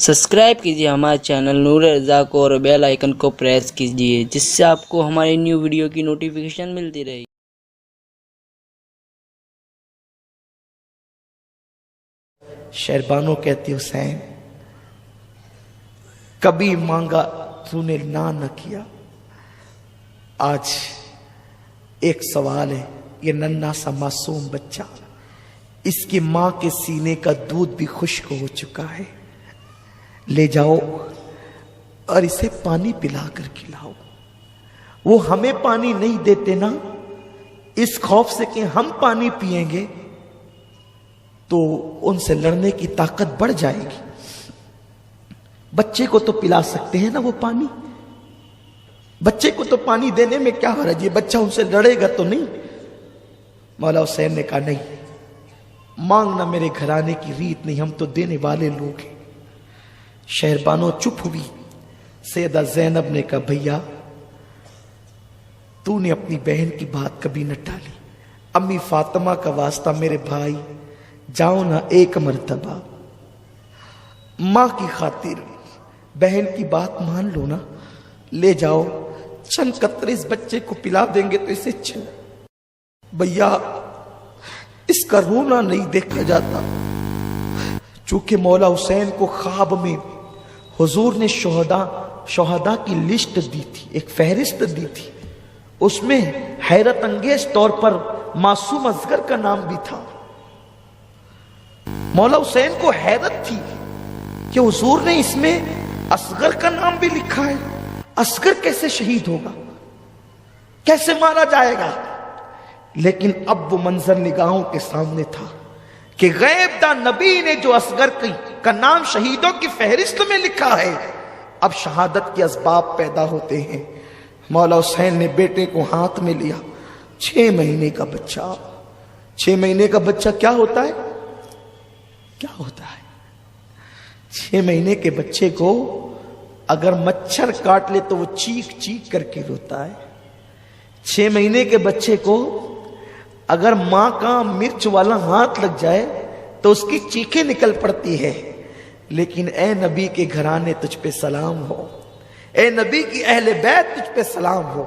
Subscribe कीजिए हमारे channel नूर रज़ा को और बेल आइकन को प्रेस कीजिए जिससे आपको हमारी न्यू वीडियो की नोटिफिकेशन मिलती रहे। शहरबानो कहती हुसैन कभी मांगा तूने ना न किया। आज एक सवाल है, ये नन्हा सा मासूम बच्चा, इसकी मां के सीने का दूध भी खुश्क हो चुका है, ले जाओ और इसे पानी पिलाकर खिलाओ। वो हमें पानी नहीं देते ना, इस खौफ से कि हम पानी पिएंगे तो उनसे लड़ने की ताकत बढ़ जाएगी। बच्चे को तो पिला सकते हैं ना वो पानी, बच्चे को तो पानी देने में क्या हर्ज है, बच्चा उनसे लड़ेगा तो नहीं। मौला हुसैन ने कहा नहीं, मांगना मेरे घराने की रीत नहीं, हम तो देने वाले लोग हैं। शहरबानो चुप हुई। सैयदा ज़ैनब ने कहा भैया तूने अपनी बहन की बात कभी न टाली, अम्मी फातिमा का वास्ता मेरे भाई जाओ ना एक मर्तबा, मां की खातिर बहन की बात मान लो ना, ले जाओ चंद कतरे इस बच्चे को पिला देंगे तो इसे भैया इसका रोना नहीं देखा जाता। चूंकि मौला हुसैन को ख्वाब में हुजूर ने शोहदा की लिस्ट दी थी, एक फहरिस्त दी थी, उसमें हैरत अंगेज तौर पर मासूम असगर का नाम भी था। मौला हुसैन को हैरत थी कि हुजूर ने इसमें असगर का नाम भी लिखा है, असगर कैसे शहीद होगा, कैसे मारा जाएगा। लेकिन अब वो मंजर निगाहों के सामने था कि गैब दा नबी ने जो असगर का नाम शहीदों की फहरिस्त में लिखा है, अब शहादत के असबाब पैदा होते हैं। मौला हुसैन ने बेटे को हाथ में लिया, 6 महीने का बच्चा। 6 महीने का बच्चा क्या होता है, क्या होता है? 6 महीने के बच्चे को अगर मच्छर काट ले तो वो चीख चीख करके रोता है। 6 महीने के बच्चे को अगर मां का मिर्च वाला हाथ लग जाए तो उसकी चीखें निकल पड़ती है। लेकिन ए नबी के घराने तुझ पे सलाम हो, ए नबी की अहले बैत तुझ पे सलाम हो।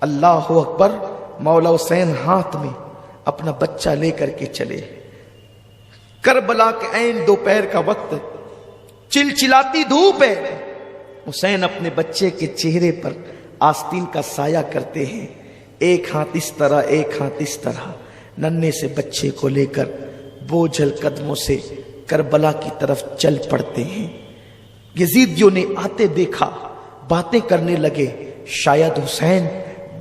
अल्लाह अकबर। मौला हुसैन हाथ में अपना बच्चा लेकर के चले। करबला के ऐन दोपहर का वक्त, चिलचिलाती धूप है। हुसैन अपने बच्चे के चेहरे पर आस्तीन का साया करते हैं, एक हाथ इस तरह एक हाथ इस तरह, नन्हे से बच्चे को लेकर बोझल कदमों से करबला की तरफ चल पड़ते हैं। यजीदियों ने आते देखा, बातें करने लगे, शायद हुसैन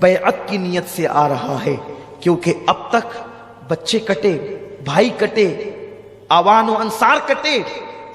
बैअत की नीयत से आ रहा है, क्योंकि अब तक बच्चे कटे, भाई कटे, आवान व अंसार कटे,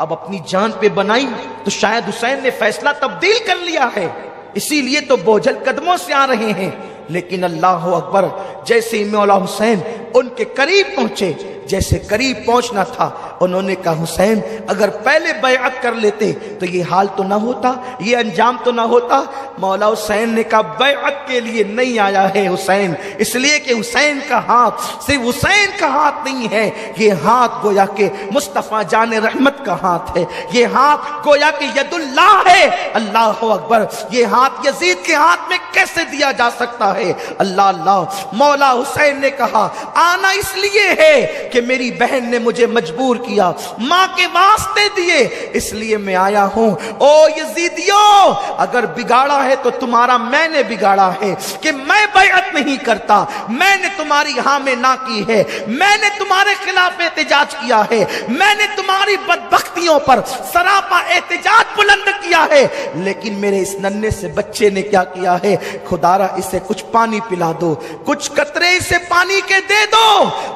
अब अपनी जान पे बनाई तो शायद हुसैन ने फैसला तब्दील कर लिया है, इसीलिए तो बोझल कदमों से आ रहे हैं। लेकिन अल्लाह अकबर, जैसे ही मौला हुसैन उनके करीब पहुंचे, जैसे करीब पहुंचना था, उन्होंने कहा हुसैन अगर पहले बैअत कर लेते तो ये हाल तो ना होता, ये अंजाम तो ना होता। मौला हुसैन ने कहा बैअत के लिए नहीं आया है हुसैन, इसलिए कि हुसैन का हाथ सिर्फ हुसैन का हाथ नहीं है, ये हाथ गोया के मुस्तफा जान रहमत का हाथ है, ये हाथ गोया के यदुल्लाह है। अल्लाह अकबर। ये हाथ यजीद के हाथ में कैसे दिया जा सकता है? अल्लाह अल्लाह। मौला हुसैन ने कहा आना इसलिए है कि मेरी बहन ने मुझे मजबूर किया, मां के वास्ते दिए, इसलिए मैं आया हूं। ओ यजीदियों, अगर बिगाड़ा है तो तुम्हारा मैंने बिगाड़ा है कि मैं बैअत नहीं करता, मैंने तुम्हारी हां में ना की है, मैंने तुम्हारे खिलाफ एहतजाज किया है, मैंने तुम्हारी बदबख्तियों पर सरापा एहतजाज बुलंद किया है। लेकिन मेरे इस नन्हे से बच्चे ने क्या किया है? खुदारा इसे कुछ पानी पिला दो, कुछ कतरे इसे पानी के दे दो।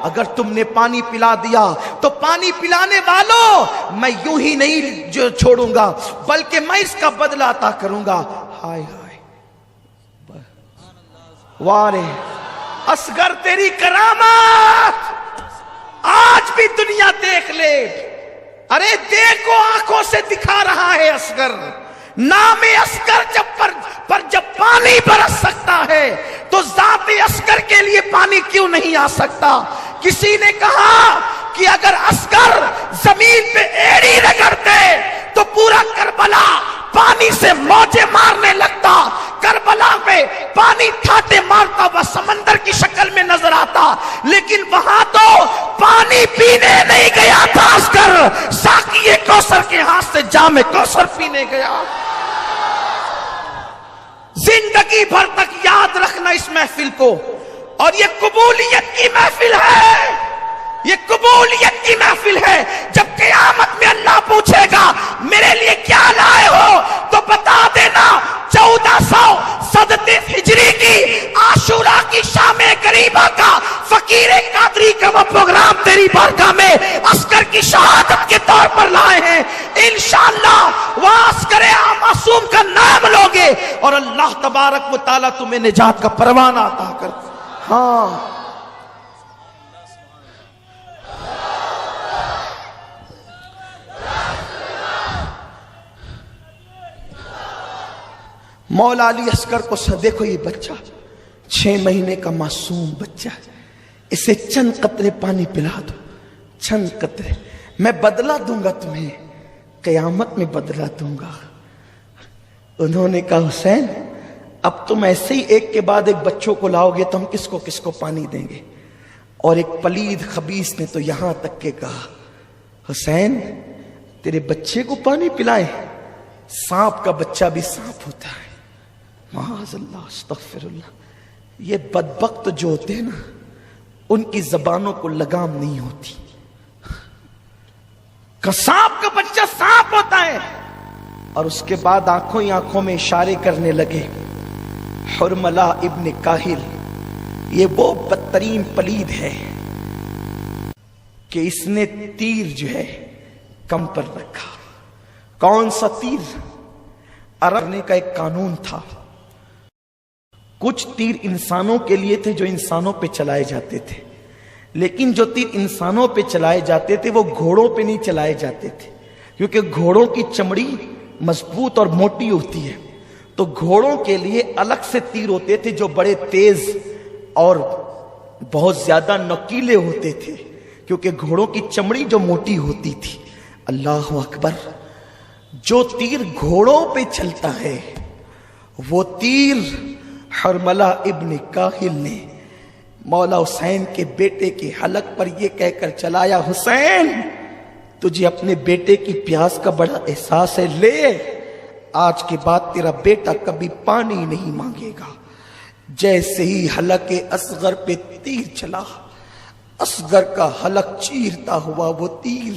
अगर तुमने पानी पिला दिया तो पानी पिलाने वालों मैं यूं ही नहीं जो छोड़ूंगा, बल्कि मैं इसका बदला अता करूंगा। हाय हाय, वारे असगर तेरी करामत आज भी दुनिया देख ले। अरे देखो आंखों से दिखा रहा है असगर, नाम असगर जब पानी बरस सकता है तो जाते असगर के लिए पानी क्यों नहीं आ सकता? किसी ने कहा कि अगर असगर जमीन पे एड़ी रगड़ते तो پانی پینے نہیں گیا تھا عسکر، ساقی کوثر کے ہاتھ سے جام کوثر پینے گیا۔ زندگی بھر تک یاد رکھنا اس محفل کو، اور یہ قبولیت کی محفل ہے، یہ قبولیت کی محفل ہے۔ جب قیامت میں اللہ پوچھے گا میرے لیے کیا لائے ہو، تو بتا دینا 1400 ہجری کی عاشوراء کی شام قریبہ کا فقیر قادری کا وہ پروگرام تیری بارگاہ میں عسکر کی شہادت کے طور پر لائے ہیں۔ انشاءاللہ وہ عسکر معصوم کا نام لوگے اور اللہ تبارک و تعالیٰ تمہیں نجات کا پروانہ عطا کر۔ ہاں مولا علی اصغر کو دیکھو، یہ بچہ 6 مہینے کا معصوم بچہ ہے، اسے چند قطرے پانی پلا دو، چند قطرے، میں بدلہ دوں گا تمہیں، قیامت میں بدلہ دوں گا۔ انہوں نے کہا حسین اب تم ایسے ہی ایک کے بعد ایک بچوں کو لاؤ گے تو ہم کس کو پانی دیں گے؟ اور ایک پلید خبیث نے تو یہاں تک کہ کہا حسین تیرے بچے کو پانی پلائیں؟ سانپ کا بچہ بھی سانپ ہوتا ہے، معاذ اللہ، استغفر اللہ۔ یہ بدبخت جو ہوتے ہیں نا، ان کی زبانوں کو لگام نہیں ہوتی۔ سانپ کا بچہ سانپ ہوتا ہے۔ اور اس کے بعد آنکھوں ہی آنکھوں میں اشارے کرنے لگے۔ حرملہ ابن کاہل یہ وہ بدترین پلید ہے کہ اس نے تیر جو ہے کم پر رکھا۔ کون سا تیر؟ عرب نے کا ایک قانون تھا، کچھ تیر انسانوں کے لیے تھے جو انسانوں پہ چلائے جاتے تھے، لیکن جو تیر انسانوں پہ چلائے جاتے تھے وہ گھوڑوں پہ نہیں چلائے جاتے تھے، کیونکہ گھوڑوں کی چمڑی مضبوط اور موٹی ہوتی ہے، تو گھوڑوں کے لیے الگ سے تیر ہوتے تھے جو بڑے تیز اور بہت زیادہ نوکیلے ہوتے تھے، کیونکہ گھوڑوں کی چمڑی جو موٹی ہوتی تھی۔ اللہ اکبر، جو تیر گھوڑوں پہ چلتا ہے وہ تیر حرملہ ابن کاہل نے مولا حسین کے بیٹے کے حلق پر یہ کہہ کر چلایا، حسین تجھے اپنے بیٹے کی پیاس کا بڑا احساس ہے، لے آج کے بعد تیرا بیٹا کبھی پانی نہیں مانگے گا۔ جیسے ہی حلق اصغر پہ تیر چلا، اصغر کا حلق چیرتا ہوا وہ تیر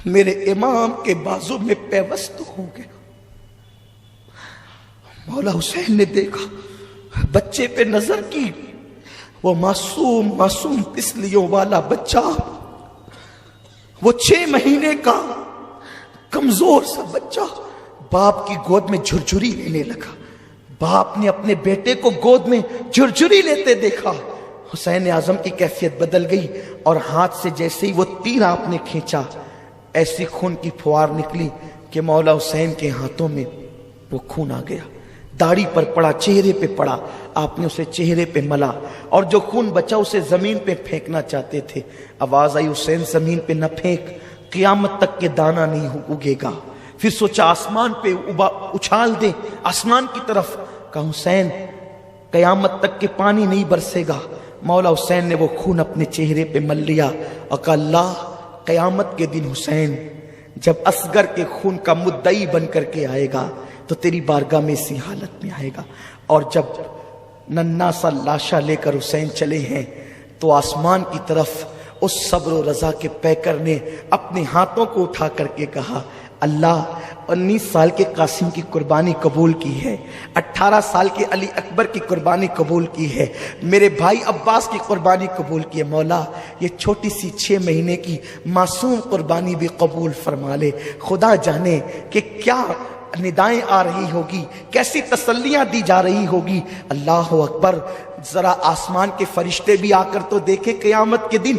میرے امام کے بازو میں پیوست ہو گیا۔ مولا حسین نے دیکھا، بچے پہ نظر کی، وہ معصوم تسلیوں والا بچہ، وہ 6 مہینے کا کمزور سا بچہ باپ کی گود میں جھرجھری لینے لگا۔ باپ نے اپنے بیٹے کو گود میں جھرجھری لیتے دیکھا، حسین اعظم کی کیفیت بدل گئی، اور ہاتھ سے جیسے ہی وہ تیر آپ نے کھینچا، ایسی خون کی پھوار نکلی کہ مولا حسین کے ہاتھوں میں وہ خون آ گیا، داڑھی پر پڑا، چہرے پہ پڑا، آپ نے اسے چہرے پہ ملا، اور جو خون بچا اسے زمین پہ پھینکنا چاہتے تھے۔ آواز آئی حسین زمین پہ نہ پھینک، قیامت تک کے دانہ نہیں اگے گا۔ پھر سوچا آسمان پہ اچھال دے، آسمان کی طرف، کہا حسین قیامت تک کے پانی نہیں برسے گا۔ مولا حسین نے وہ خون اپنے چہرے پہ مل لیا اور کہا اللہ قیامت کے دن حسین جب اصغر کے خون کا مدعی بن کر کے آئے گا تو تیری بارگاہ میں اسی حالت میں آئے گا۔ اور جب ننھا سا لاشا لے کر حسین چلے ہیں تو آسمان کی طرف اس صبر و رضا کے پیکر نے اپنے ہاتھوں کو اٹھا کر کے کہا اللہ 19 سال کے قاسم کی قربانی قبول کی ہے، 18 سال کے علی اکبر کی قربانی قبول کی ہے، میرے بھائی عباس کی قربانی قبول کی ہے، مولا یہ چھوٹی سی 6 مہینے کی معصوم قربانی بھی قبول فرما لے۔ خدا جانے کہ کیا ندائیں آ رہی ہوگی، کیسی تسلیاں دی جا رہی ہوگی۔ اللہ اکبر، ذرا آسمان کے فرشتے بھی آ کر تو دیکھے قیامت کے دن،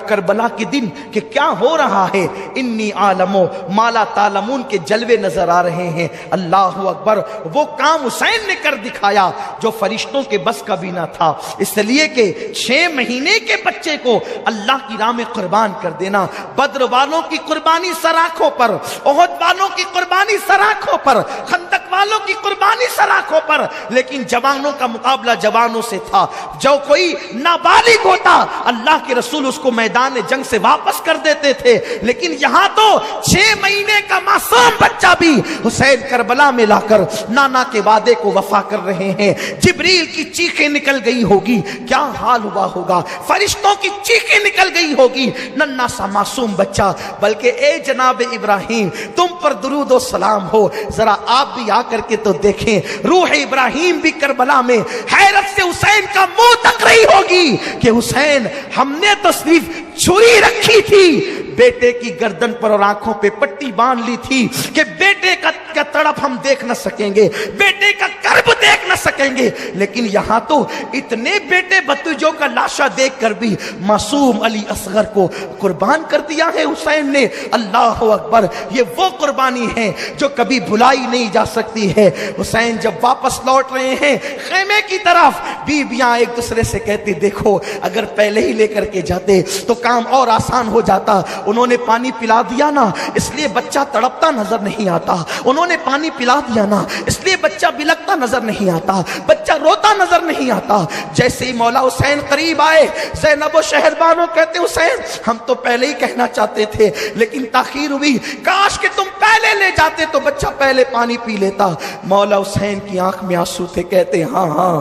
کربلا کے دن کہ کیا ہو رہا ہے۔ انی عالم ما لا تعلمون کے جلوے نظر آ رہے ہیں۔ اللہ اکبر، وہ کام حسین نے کر دکھایا جو فرشتوں کے بس کا بھی نہ تھا، اس لیے کہ 6 مہینے کے بچے کو اللہ کی راہ میں قربان کر دینا۔ بدر والوں کی قربانی سر آنکھوں پر، احد والوں کی قربانی سر آنکھوں پر، خندق والوں والوں کی قربانی سر آنکھوں پر، لیکن جوانوں کا مقابلہ جوانوں سے تھا۔ جو کوئی نابالغ ہوتا اللہ کے رسول اس کو میدان جنگ سے واپس کر دیتے تھے، لیکن یہاں تو 6 مہینے کا معصوم بچہ بھی حسین کربلا میں لا کر نانا کے وعدے کو وفا کر رہے ہیں۔ جبریل کی چیخیں نکل گئی ہوگی، کیا حال ہوا ہوگا، فرشتوں کی چیخیں نکل گئی ہوگی، ننھا سا معصوم بچہ۔ بلکہ اے جناب ابراہیم، تم پر درود و سلام ہو، ذرا آپ بھی آ کر کے تو دیکھیں، روح ابراہیم بھی کربلا میں حیرت سے حسین کا منہ تک رہی ہوگی کہ حسین، ہم نے تو صرف چھری رکھی تھی، بیٹے کی گردن پر اور آنکھوں پہ پٹی باندھ لی تھی کہ بیٹے کا تڑپ ہم دیکھ نہ سکیں گے، بیٹے کا کرب دیکھ نہ سکیں گے، لیکن یہاں تو اتنے بیٹے بتوجوں کا لاشا دیکھ کر بھی معصوم علی اصغر کو قربان کر دیا ہے حسین نے۔ اللہ اکبر، یہ وہ قربانی ہے جو کبھی بھلائی نہیں جا سکتی ہے۔ حسین جب واپس لوٹ رہے ہیں خیمے کی طرف، بیویاں ایک دوسرے سے کہتے دیکھو اگر پہلے ہی لے کر کے جاتے تو کام اور آسان ہو جاتا، انہوں نے پانی پلا دیا نا اس لیے بچہ تڑپتا نظر نہیں آتا، انہوں نے پانی پلا دیا نا اس لیے بچہ بلکتا نظر نہیں آتا، بچہ روتا نظر نہیں آتا۔ جیسے ہی مولا حسین قریب آئے، زینب و شہربانو کہتے حسین ہم تو پہلے ہی کہنا چاہتے تھے لیکن تاخیر ہوئی، کاش کہ تم پہلے لے جاتے تو بچہ پہلے پانی پی لیتا۔ مولا حسین کی آنکھ میں آنسو تھے، کہتے ہاں ہاں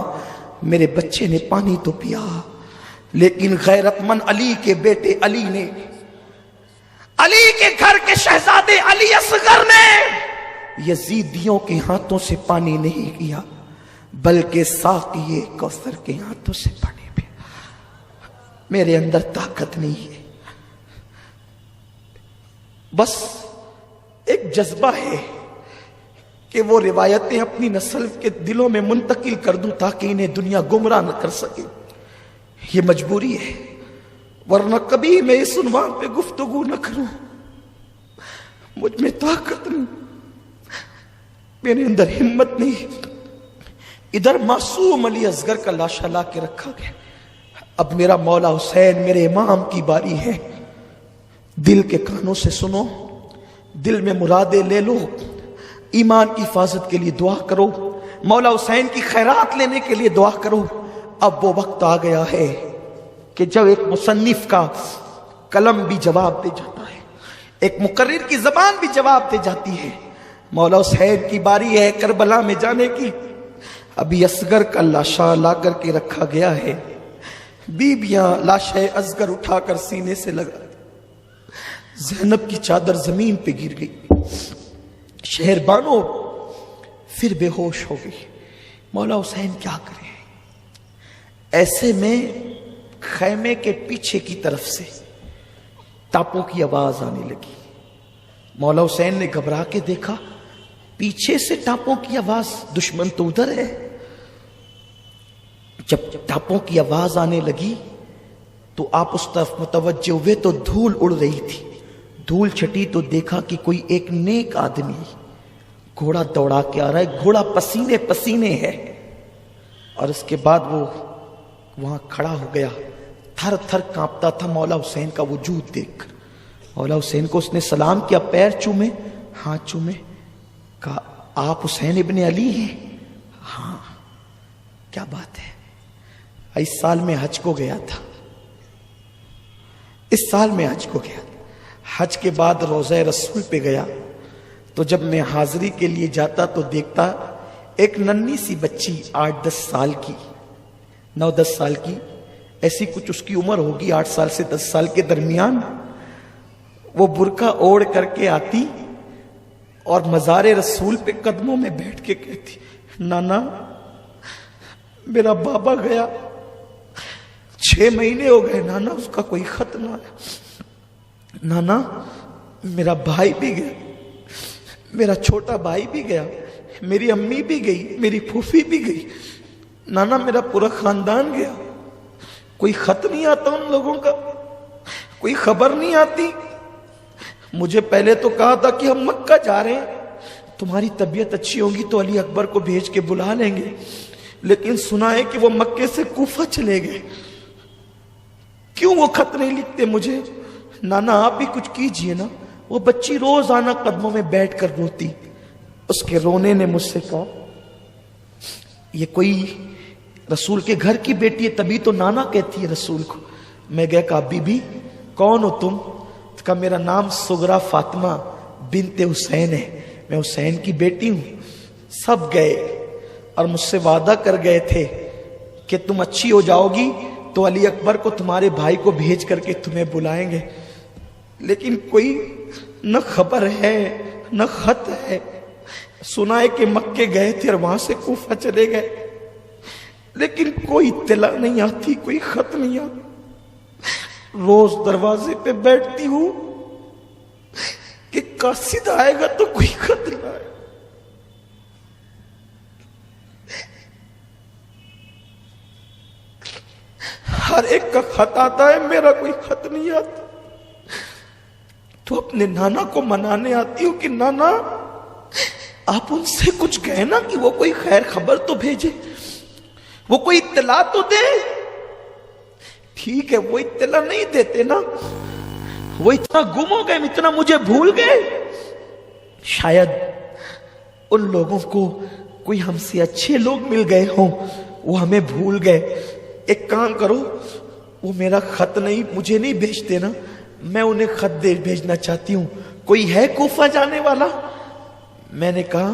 میرے بچے نے پانی تو پیا، لیکن غیرت مند علی کے بیٹے علی نے، علی کے گھر کے شہزادے علی اصغر نے یزیدیوں کے ہاتھوں سے پانی نہیں کیا بلکہ ساقی کوثر کے ہاتھوں سے پانی پیا۔ میرے اندر طاقت نہیں ہے، بس ایک جذبہ ہے کہ وہ روایتیں اپنی نسل کے دلوں میں منتقل کر دوں تاکہ انہیں دنیا گمراہ نہ کر سکے۔ یہ مجبوری ہے، ورنہ کبھی میں اس عنوان پہ گفتگو نہ کروں۔ مجھ میں طاقت نہیں، میرے اندر ہمت نہیں۔ ادھر معصوم علی اصغر کا لاشا لا کے رکھا گیا، اب میرا مولا حسین میرے امام کی باری ہے۔ دل کے کانوں سے سنو، دل میں مرادیں لے لو، ایمان کی حفاظت کے لیے دعا کرو، مولا حسین کی خیرات لینے کے لیے دعا کرو۔ اب وہ وقت آ گیا ہے کہ جب ایک مصنف کا قلم بھی جواب دے جاتا ہے، ایک مقرر کی زبان بھی جواب دے جاتی ہے۔ مولا حسین کی باری ہے کربلا میں جانے کی۔ ابھی اصغر کا لاشا لا کر کے رکھا گیا ہے، بیویاں لاشا اصغر اٹھا کر سینے سے لگا، زینب کی چادر زمین پہ گر گئی، شہربانو پھر بے ہوش ہو گئی۔ مولا حسین کیا کرے؟ ایسے میں خیمے کے پیچھے کی طرف سے ٹاپوں کی آواز آنے لگی۔ مولا حسین نے گھبرا کے دیکھا، پیچھے سے ٹاپوں کی آواز، دشمن تو ادھر ہے۔ جب ٹاپوں کی آواز آنے لگی تو آپ اس طرف متوجہ ہوئے تو دھول اڑ رہی تھی۔ دھول چھٹی تو دیکھا کہ کوئی ایک نیک آدمی گھوڑا دوڑا کے آ رہا ہے، گھوڑا پسینے پسینے ہے، اور اس کے بعد وہ وہاں کھڑا ہو گیا، تھر تھر کانپتا تھا مولا حسین کا وجود دیکھ کر۔ مولا حسین کو اس نے سلام کیا، پیر چومے، ہاتھ چومے، کہا آپ حسین ابن علی ہیں؟ ہاں، کیا بات ہے؟ اس سال میں حج کو گیا تھا، اس سال میں حج کو گیا تھا، حج کے بعد روضہ رسول پہ گیا تو جب میں حاضری کے لیے جاتا تو دیکھتا ایک ننھی سی بچی 8-10 سال کی، 9-10 سال کی، ایسی کچھ اس کی عمر ہوگی 8 سال سے 10 سال کے درمیان، وہ برقع اوڑھ کر کے آتی اور مزار رسول پہ قدموں میں بیٹھ کے کہتی نانا میرا بابا گیا، 6 مہینے ہو گئے نانا، اس کا کوئی خط نہ آیا، نانا میرا بھائی بھی گیا، میرا چھوٹا بھائی بھی گیا، میری امی بھی گئی، میری پھوپھی بھی گئی، نانا میرا پورا خاندان گیا، کوئی خط نہیں آتا ان لوگوں کا، کوئی خبر نہیں آتی۔ مجھے پہلے تو کہا تھا کہ ہم مکہ جا رہے ہیں، تمہاری طبیعت اچھی ہوگی تو علی اکبر کو بھیج کے بلا لیں گے، لیکن سنا ہے کہ وہ مکے سے کوفہ چلے گئے، کیوں وہ خط نہیں لکھتے مجھے؟ نانا آپ بھی کچھ کیجئے نا۔ وہ بچی روز آنا قدموں میں بیٹھ کر روتی، اس کے رونے نے مجھ سے کہا یہ کوئی رسول کے گھر کی بیٹی ہے، تبھی تو نانا کہتی ہے رسول کو۔ میں گیا، کہا بی بی کون ہو تم؟ کہا میرا نام سغرا فاطمہ بنت حسین ہے، میں حسین کی بیٹی ہوں۔ سب گئے اور مجھ سے وعدہ کر گئے تھے کہ تم اچھی ہو جاؤ گی تو علی اکبر کو تمہارے بھائی کو بھیج کر کے تمہیں بلائیں گے، لیکن کوئی نہ خبر ہے نہ خط ہے۔ سنا ہے کہ مکے گئے تھے اور وہاں سے کوفہ چلے گئے، لیکن کوئی اطلاع نہیں آتی، کوئی خط نہیں آتا۔ روز دروازے پہ بیٹھتی ہوں کہ قاصد آئے گا تو کوئی خط نہ آئے۔ ہر ایک کا خط آتا ہے، میرا کوئی خط نہیں آتا۔ تو اپنے نانا کو منانے آتی ہوں کہ نانا آپ ان سے کچھ کہیں نا کہ وہ کوئی خیر خبر تو بھیجے، وہ کوئی اطلاع تو دے۔ ٹھیک ہے، وہ اطلاع نہیں دیتے نا، وہ اتنا گم ہو گئے، اتنا مجھے بھول گئے۔ شاید ان لوگوں کو کوئی ہم سے اچھے لوگ مل گئے ہوں، وہ ہمیں بھول گئے۔ ایک کام کرو، وہ میرا خط نہیں مجھے نہیں بھیجتے نا، میں انہیں خط بھیجنا چاہتی ہوں۔ کوئی ہے کوفہ جانے والا؟ میں نے کہا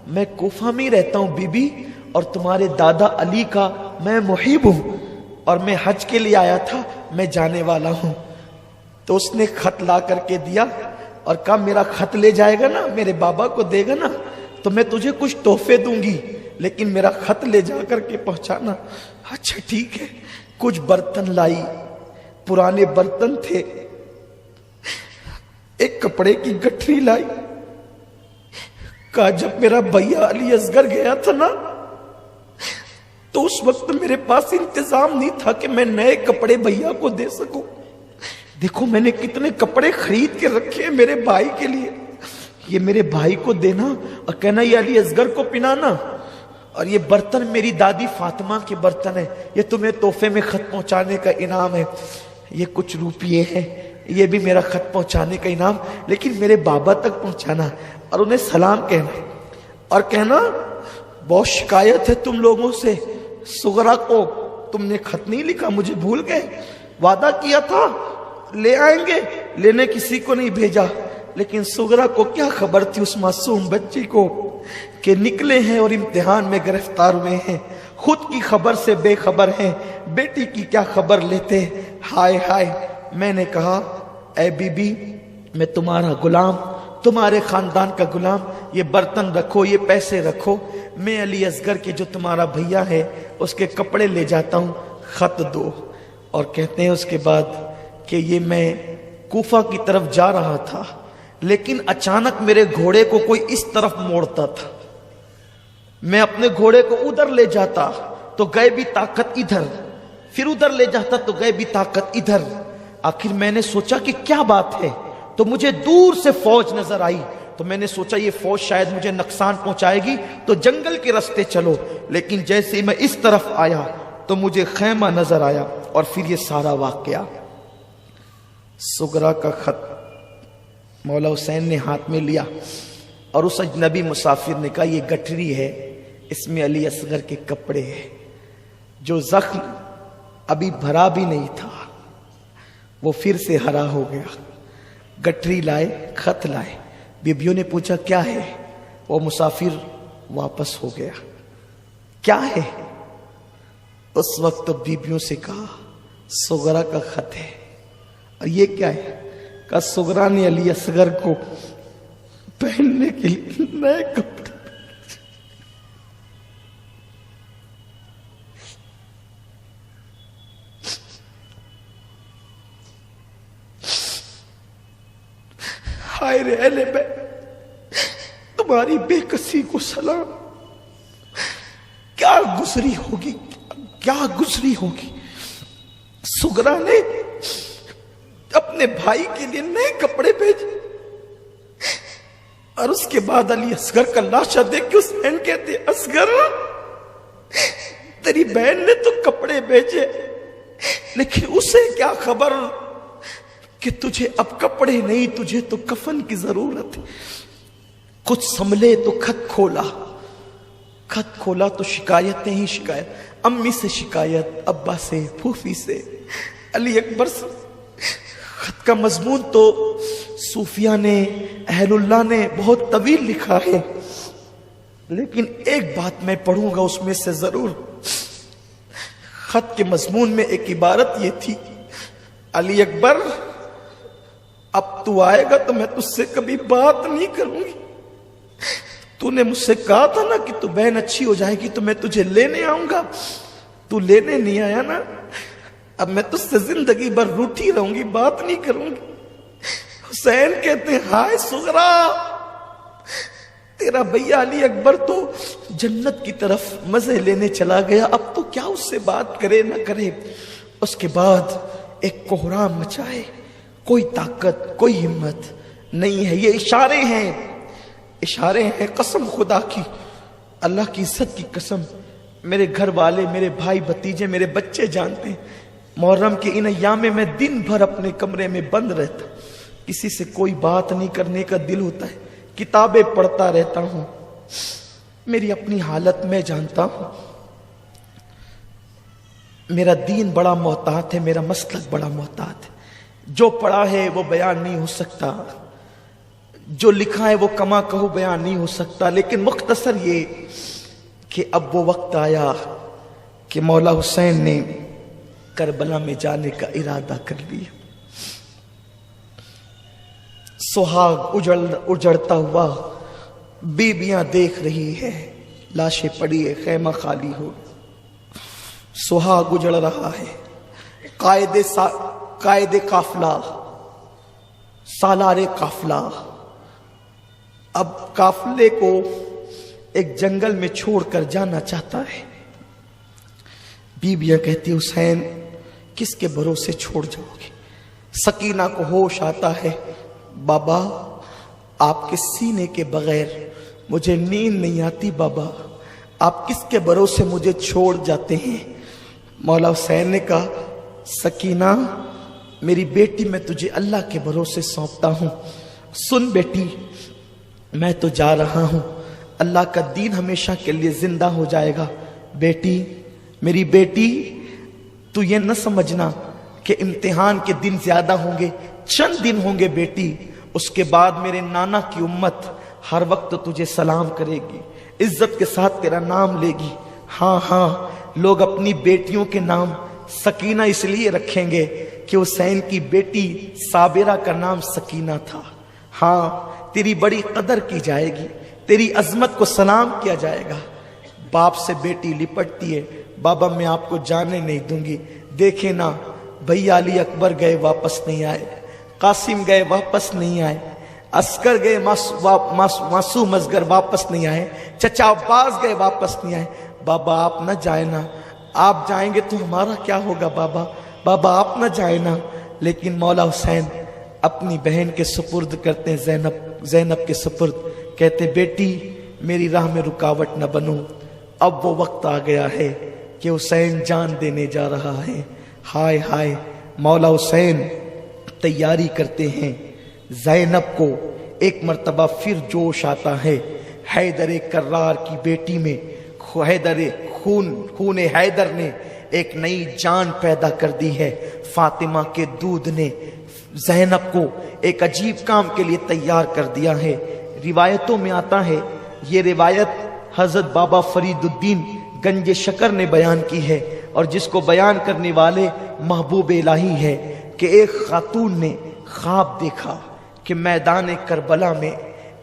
میں کوفہ میں ہی رہتا ہوں بی بی، اور تمہارے دادا علی کا میں محب ہوں، اور میں حج کے لیے آیا تھا، میں جانے والا ہوں۔ تو اس نے خط لا کر کے دیا اور کہا میرا خط لے جائے گا نا، میرے بابا کو دے گا نا، تو میں تجھے کچھ تحفے دوں گی، لیکن میرا خط لے جا کر کے پہنچانا۔ اچھا ٹھیک ہے۔ کچھ برتن لائی، پرانے برتن تھے، ایک کپڑے کی گٹھری لائی۔ کہا جب میرا بھیا علی اصغر گیا تھا نا، تو اس وقت میرے پاس انتظام نہیں تھا کہ میں نئے کپڑے بھیا کو دے سکوں۔ دیکھو میں نے کتنے کپڑے خرید کے رکھے ہیں میرے بھائی کے لیے، یہ میرے بھائی کو دینا اور کہنا یہ علی اصغر کو پنانا۔ اور یہ برتن میری دادی فاطمہ کے برتن ہیں، یہ تمہیں تحفے میں خط پہنچانے کا انعام ہے۔ یہ کچھ روپیے ہیں، یہ بھی میرا خط پہنچانے کا انعام، لیکن میرے بابا تک پہنچانا اور انہیں سلام کہنا، اور کہنا بہت شکایت ہے تم لوگوں سے، سغرا کو تم نے خط نہیں لکھا، مجھے بھول گئے، وعدہ کیا تھا لے آئیں گے، لینے کسی کو نہیں بھیجا۔ لیکن سغرا کو کیا خبر تھی اس معصوم بچی کو کہ نکلے ہیں اور امتحان میں گرفتار ہوئے ہیں، خود کی خبر سے بے خبر ہیں، بیٹی کی کیا خبر لیتے۔ ہائے ہائے، میں نے کہا اے بی بی میں تمہارا غلام، تمہارے خاندان کا غلام، یہ برتن رکھو، یہ پیسے رکھو، میں علی اصغر کے جو تمہارا بھیا ہے اس کے کپڑے لے جاتا ہوں، خط دو۔ اور کہتے ہیں اس کے بعد کہ یہ میں کوفہ کی طرف جا رہا تھا، لیکن اچانک میرے گھوڑے کو کوئی اس طرف موڑتا تھا، میں اپنے گھوڑے کو ادھر لے جاتا تو گئے بھی طاقت ادھر، پھر ادھر لے جاتا تو گئے بھی طاقت ادھر۔ آخر میں نے سوچا کہ کیا بات ہے، تو مجھے دور سے فوج نظر آئی، تو میں نے سوچا یہ فوج شاید مجھے نقصان پہنچائے گی، تو جنگل کے راستے چلو۔ لیکن جیسے میں اس طرف آیا تو مجھے خیمہ نظر آیا، اور پھر یہ سارا واقعہ۔ سغرا کا خط مولا حسین نے ہاتھ میں لیا، اور اس اجنبی مسافر نے کہا یہ گٹھری ہے، اس میں علی اصغر کے کپڑے ہیں، جو زخم ابھی بھرا بھی نہیں تھا وہ پھر سے ہرا ہو گیا۔ گٹھری لائے، خط لائے، بیبیوں نے پوچھا کیا ہے، وہ مسافر واپس ہو گیا۔ کیا ہے؟ اس وقت بیبیوں سے کہا سغرا کا خط ہے۔ اور یہ کیا ہے؟ کہا سغرا نے علی اصغر کو پہننے کے لیے نئے کپڑے۔ ہائے رے اہل بیت، تمہاری بے کسی کو سلام، کیا گزری ہوگی، کیا گزری ہوگی۔ سغرا نے اپنے بھائی کے لیے نئے کپڑے بھیجے، اور اس کے بعد علی اصغر کا لاشا دیکھ کے حسین کہتے اصغر تیری بہن نے تو کپڑے بھیجے، لیکن اسے کیا خبر کہ تجھے اب کپڑے نہیں، تجھے تو کفن کی ضرورت ہے۔ कुछ संभले तो खत खोला, खत खोला तो शिकायतें ही शिकायत, अम्मी से शिकायत, अब्बा से, फूफी से, अली अकबर से। खत का मजमून तो सूफिया ने, अहलुल्लाह ने बहुत तवील लिखा है, लेकिन एक बात मैं पढ़ूंगा उसमें से जरूर। खत के मजमून में एक इबारत ये थी, अली अकबर अब तू आएगा तो मैं तुझसे कभी बात नहीं करूंगी। तूने मुझसे कहा था ना कि तू बहन अच्छी हो जाएगी तो मैं तुझे लेने आऊंगा, तू लेने नहीं आया ना, अब मैं तुझसे जिंदगी भर रूठी रहूंगी, बात नहीं करूंगी। हुसैन कहते हैं हाय सुगरा, तेरा भैया अली अकबर तो जन्नत की तरफ मजे लेने चला गया, अब तो क्या उससे बात करे ना करे। उसके बाद एक कोहराम मचाए, कोई ताकत कोई हिम्मत नहीं है। ये इशारे हैं, इशारे हैं, कसम खुदा की, अल्लाह की इज्जत की कसम, मेरे घर वाले, मेरे भाई भतीजे, मेरे बच्चे जानते हैं, मुहर्रम के इन अय्याम में मैं दिन भर अपने कमरे में बंद रहता, किसी से कोई बात नहीं करने का दिल होता है, किताबें पढ़ता रहता हूं। मेरी अपनी हालत मैं जानता हूं, मेरा दीन बड़ा मोहतात है, मेरा मसलक बड़ा मोहतात है। जो पढ़ा है वो बयान नहीं हो सकता, जो लिखा है वो कमा कहो बयान नहीं हो सकता, लेकिन मुख्तसर ये कि अब वो वक्त आया कि मौला हुसैन ने करबला में जाने का इरादा कर लिया। सुहाग उजड़ता हुआ बीबियां देख रही है, लाशें पड़ी है, खैमा खाली हो, सुहाग उजड़ रहा है। कायदे काफिला, सालारे काफिला अब काफिले को एक जंगल में छोड़कर जाना चाहता है। बीबियां कहती हुसैन किसके भरोसे छोड़ जाओगे। सकीना को होश आता है, बाबा आपके सीने के बगैर मुझे नींद नहीं आती, बाबा आप किसके भरोसे मुझे छोड़ जाते हैं। मौला हुसैन ने कहा सकीना मेरी बेटी, मैं तुझे अल्लाह के भरोसे सौंपता हूं। सुन बेटी, मैं तो जा रहा हूं, अल्लाह का दीन हमेशा के लिए जिंदा हो जाएगा। बेटी, मेरी बेटी, तू ये न समझना कि इम्तिहान के दिन ज्यादा होंगे, चंद दिन होंगे बेटी, उसके बाद मेरे नाना की उम्मत हर वक्त तुझे सलाम करेगी, इज्जत के साथ तेरा नाम लेगी। हाँ हाँ, लोग अपनी बेटियों के नाम सकीना इसलिए रखेंगे कि हुसैन की बेटी साबिरा का नाम सकीना था। हाँ, तेरी बड़ी कदर की जाएगी, तेरी अजमत को सलाम किया जाएगा। बाप से बेटी लिपटती है, बाबा मैं आपको जाने नहीं दूंगी। देखे ना, भैया अली अकबर गए वापस नहीं आए, कासिम गए वापस नहीं आए, अस्कर गए मासूम असगर वापस नहीं आए, चचा अब्बास गए वापस नहीं आए। बाबा आप न जाए ना, आप जाएंगे तो हमारा क्या होगा बाबा, बाबा आप न जाए ना। लेकिन मौला हुसैन अपनी बहन के सुपुर्द करते हैं, ज़ैनब के सुपुर्द, कहते बेटी मेरी राह में रुकावट न बनो। अब वो वक्त आ गया है कि हुसैन जान देने जा रहा है। हाय हाय, मौला हुसैन तैयारी करते हैं। ज़ैनब को एक मर्तबा फिर जोश आता है। हैदर कर्रार की बेटी में खून हैदर ने एक नई जान पैदा कर दी है। फातिमा के दूध ने ज़ैनब को एक अजीब काम के लिए तैयार कर दिया है। रिवायतों में आता है, ये रिवायत हजरत बाबा फरीदुद्दीन गंज शकर ने बयान की है, और जिसको बयान करने वाले महबूब इलाही है, कि एक खातून ने ख्वाब देखा कि मैदान करबला में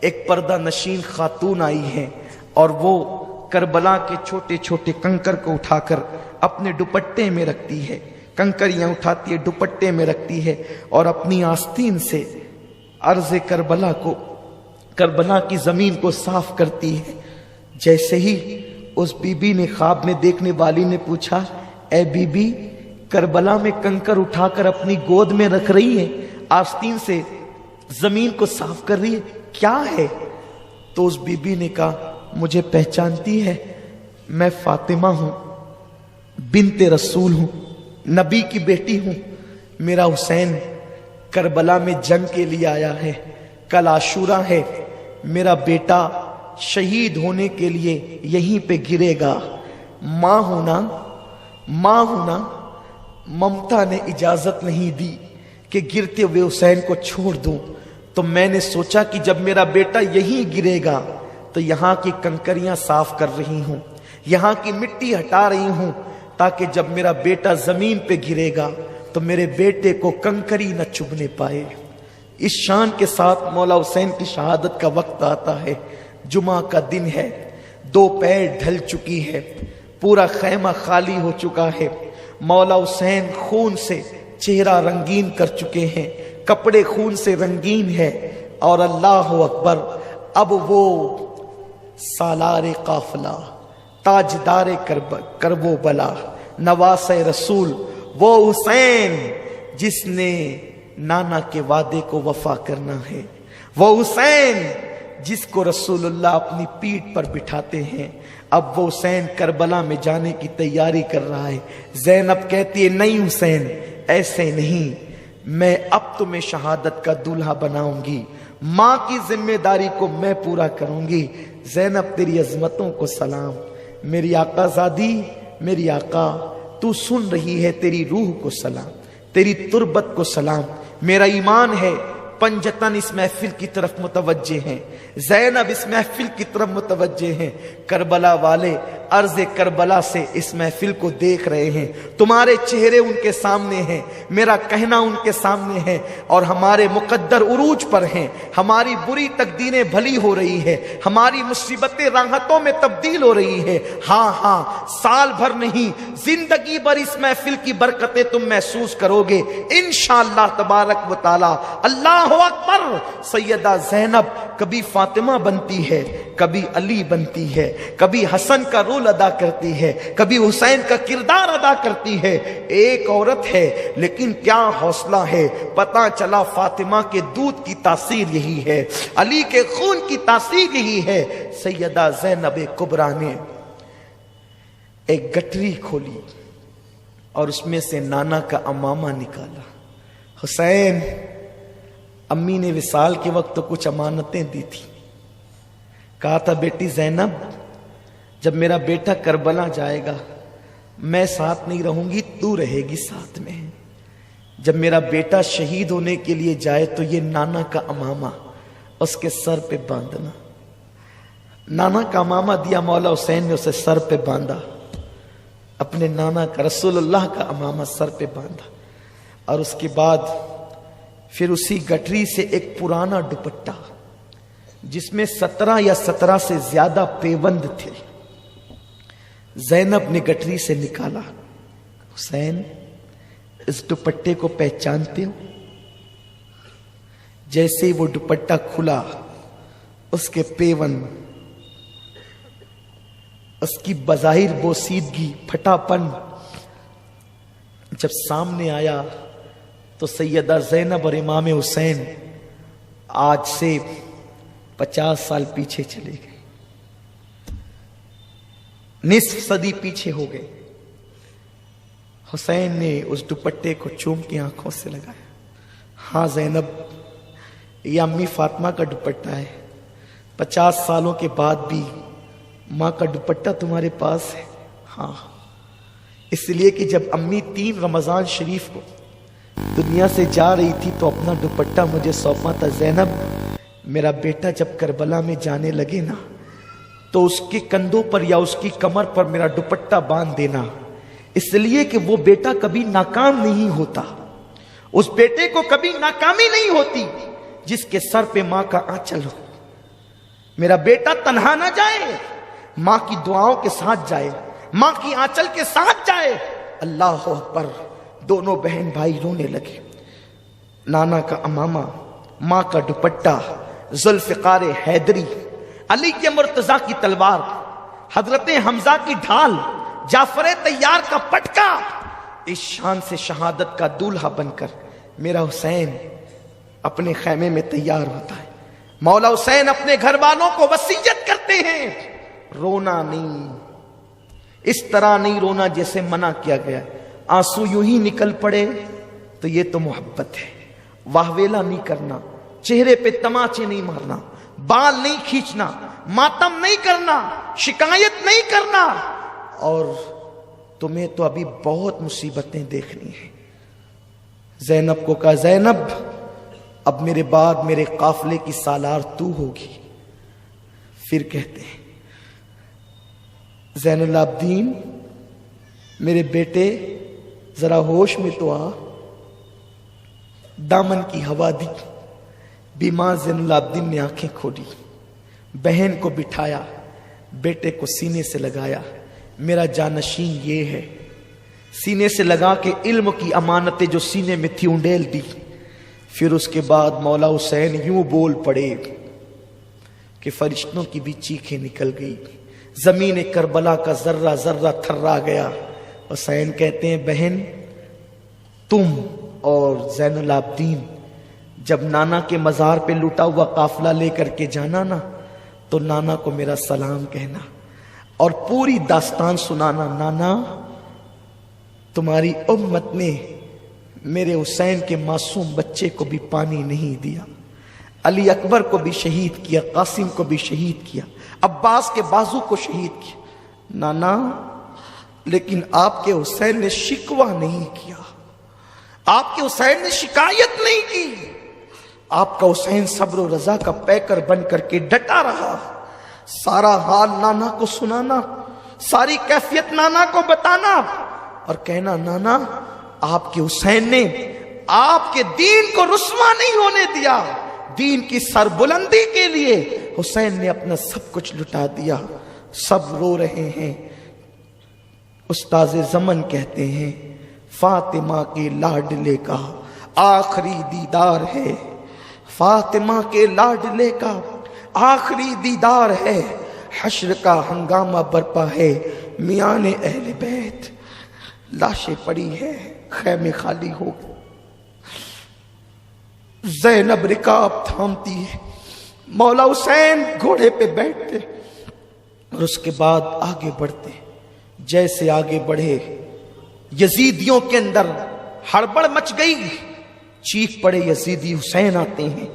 एक पर्दा नशीन खातून आई है, और वो करबला के छोटे छोटे कंकर को उठाकर अपने दुपट्टे में रखती है, कंकरियां उठाती है, दुपट्टे में रखती है, और अपनी आस्तीन से अर्ज़ करबला की जमीन को साफ करती है। जैसे ही उस बीबी ने, ख्वाब में देखने वाली ने पूछा, ए बीबी, करबला में कंकर उठाकर अपनी गोद में रख रही है, आस्तीन से जमीन को साफ कर रही है, क्या है? तो उस बीबी ने कहा, मुझे पहचानती है, मैं फातिमा हूं, बिनते रसूल हूं, नबी की बेटी हूं। मेरा हुसैन करबला में जंग के लिए आया है, कल आशूरा है, मेरा बेटा शहीद होने के लिए यहीं पे गिरेगा। मां होना ममता ने इजाजत नहीं दी कि गिरते हुए हुसैन को छोड़ दूं, तो मैंने सोचा कि जब मेरा बेटा यहीं गिरेगा तो यहां की कंकरियां साफ कर रही हूं, यहां की मिट्टी हटा रही हूं, ताकि जब मेरा बेटा जमीन पे गिरेगा तो मेरे बेटे को कंकरी न चुभने पाए। इस शान के साथ मौला हुसैन की शहादत का वक्त आता है। जुमा का दिन है, दोपहर ढल चुकी है, पूरा खैमा खाली हो चुका है। मौला हुसैन खून से चेहरा रंगीन कर चुके हैं, कपड़े खून से रंगीन है। और अल्लाह अकबर, अब वो सालारे काफिला, ताजदारे करबो बला, नवासे रसूल, वो हुसैन जिसने नाना के वादे को वफा करना है, वो हुसैन जिसको रसूलुल्लाह अपनी पीठ पर बिठाते हैं। अब वो हुसैन करबला में जाने की तैयारी कर रहा है। ज़ैनब कहती है, नहीं हुसैन, ऐसे नहीं, मैं अब तुम्हें शहादत का दूल्हा बनाऊंगी, मां की जिम्मेदारी को मैं पूरा करूंगी। ज़ैनब तेरी अजमतों को सलाम, मेरी आका ज़ादी, मेरी आका तू सुन रही है, तेरी रूह को सलाम, तेरी तुरबत को सलाम। मेरा ईमान है पंजतन इस महफिल की तरफ मुतवज्जे हैं, ज़ैनब इस महफिल की तरफ मुतवज्जे हैं। करबला वाले अर्ज़ करबला से इस महफिल को देख रहे हैं, तुम्हारे चेहरे उनके सामने हैं, मेरा कहना उनके सामने है, और हमारे मुकद्दर उरूज पर हैं। हमारी बुरी तकदीरें भली हो रही है, हमारी मुसीबतें राहतों में तब्दील हो रही है। हाँ, साल भर नहीं, जिंदगी भर इस महफिल की बरकतें तुम महसूस करोगे इंशाअल्लाह तबारक व तआला। अल्लाह अकबर। सैयदा ज़ैनब कभी फातिमा बनती है, कभी अली बनती है, कभी हसन का रोल अदा करती है, कभी हुसैन का किरदार अदा करती है। एक औरत है, लेकिन क्या हौसला है। पता चला फातिमा के दूध की तासीर यही है, अली के खून की तासीर यही है। सैयदा ज़ैनब कुबरा ने एक गठरी खोली और उसमें से नाना का अमामा निकाला। हुसैन, अम्मी ने विसाल के वक्त तो कुछ अमानतें दी थी। कहा था, बेटी ज़ैनब, जब मेरा बेटा करबला जाएगा मैं साथ नहीं रहूंगी, तू रहेगी साथ में। जब मेरा बेटा शहीद होने के लिए जाए तो ये नाना का अमामा उसके सर पे बांधना। नाना का अमामा दिया, मौला हुसैन ने उसे सर पे बांधा, अपने नाना का रसूलुल्लाह का अमामा सर पे बांधा। और उसके बाद फिर उसी गठरी से एक पुराना दुपट्टा जिसमें 17 या 17 से ज्यादा पेबंद थे, ज़ैनब ने गठरी से निकाला। हुसैन, इस दुपट्टे को पहचानते हो? जैसे ही वो दुपट्टा खुला, उसके पेवन, उसकी बज़ाहिर बोसीदगी, फटापन जब सामने आया तो सैयदा ज़ैनब और इमाम हुसैन आज से 50 साल पीछे चले गए, निस्फ सदी पीछे हो गए। हुसैन ने उस दुपट्टे को चूम के आंखों से लगाया। हाँ ज़ैनब, ये अम्मी फातिमा का दुपट्टा है, 50 सालों के बाद भी माँ का दुपट्टा तुम्हारे पास है। हाँ, इसलिए कि जब अम्मी 3 रमजान शरीफ को दुनिया से जा रही थी तो अपना दुपट्टा मुझे सौंपा था। ज़ैनब, मेरा बेटा जब करबला में जाने लगे ना, तो उसके कंधों पर या उसकी कमर पर मेरा दुपट्टा बांध देना, इसलिए कि वो बेटा कभी नाकाम नहीं होता, उस बेटे को कभी नाकामी नहीं होती जिसके सर पे मां का आंचल हो। मेरा बेटा तन्हा ना जाए, मां की दुआओं के साथ जाए, मां की आंचल के साथ जाए। अल्लाह अकबर। दोनों बहन भाई रोने लगे। नाना का अमामा, मां का दुपट्टा, जुल्फ़िकार हैदरी, अली के मुर्तजा की तलवार, हजरत हमजा की ढाल, जाफर तैयार का पटका, इस शान से शहादत का दूल्हा बनकर मेरा हुसैन अपने खैमे में तैयार होता है। मौला हुसैन अपने घर वालों को वसीयत करते हैं, रोना नहीं, इस तरह नहीं रोना जैसे मना किया गया। आंसू यूं ही निकल पड़े तो ये तो मोहब्बत है। वाहवेला नहीं करना, चेहरे पे तमाचे नहीं मारना, बाल नहीं खींचना, मातम नहीं करना, शिकायत नहीं करना, और तुम्हें तो अभी बहुत मुसीबतें देखनी है। ज़ैनब को कहा, ज़ैनब अब मेरे बाद मेरे काफिले की सालार तू होगी। फिर कहते हैं, ज़ैनुल आबदीन मेरे बेटे जरा होश में तो आ। दामन की हवा दी, बीमार ज़ैनुल आबदीन ने आंखें खोली, बहन को बिठाया, बेटे को सीने से लगाया, मेरा जानशीन ये है। सीने से लगा के इल्म की अमानतें जो सीने में थी उंडेल दी। फिर उसके बाद मौला हुसैन यूं बोल पड़े कि फरिश्तों की भी चीखें निकल गई, जमीन करबला का जर्रा जर्रा थर्रा गया। हुसैन कहते हैं, बहन तुम और ज़ैनुल आबदीन जब नाना के मजार पे लूटा हुआ काफिला लेकर के जाना ना, तो नाना को मेरा सलाम कहना और पूरी दास्तान सुनाना। नाना तुम्हारी उम्मत ने मेरे हुसैन के मासूम बच्चे को भी पानी नहीं दिया, अली अकबर को भी शहीद किया, कासिम को भी शहीद किया, अब्बास के बाजू को शहीद किया। नाना लेकिन आपके हुसैन ने शिकवा नहीं किया, आपके हुसैन ने शिकायत नहीं की। आपका हुसैन सब्र और रजा का पैकर बन करके डटा रहा। सारा हाल नाना को सुनाना, सारी कैफियत नाना को बताना और कहना, नाना आपके हुसैन ने आपके दीन को रुस्वा नहीं होने दिया, दीन की सरबुलंदी के लिए हुसैन ने अपना सब कुछ लुटा दिया। सब रो रहे हैं। उस्ताज़ ज़मन कहते हैं, फातिमा के लाडले का आखिरी दीदार है, फातिमा के लाडले का आखिरी दीदार है, हश्र का हंगामा बरपा है, मियाने अहले बैत लाशें पड़ी है, खैमे खाली हो गए। ज़ैनब रिकाब थामती है, मौला हुसैन घोड़े पे बैठते और उसके बाद आगे बढ़ते। जैसे आगे बढ़े यजीदियों के अंदर हड़बड़ मच गई, चीख पड़े यजीदी, हुसैन आते हैं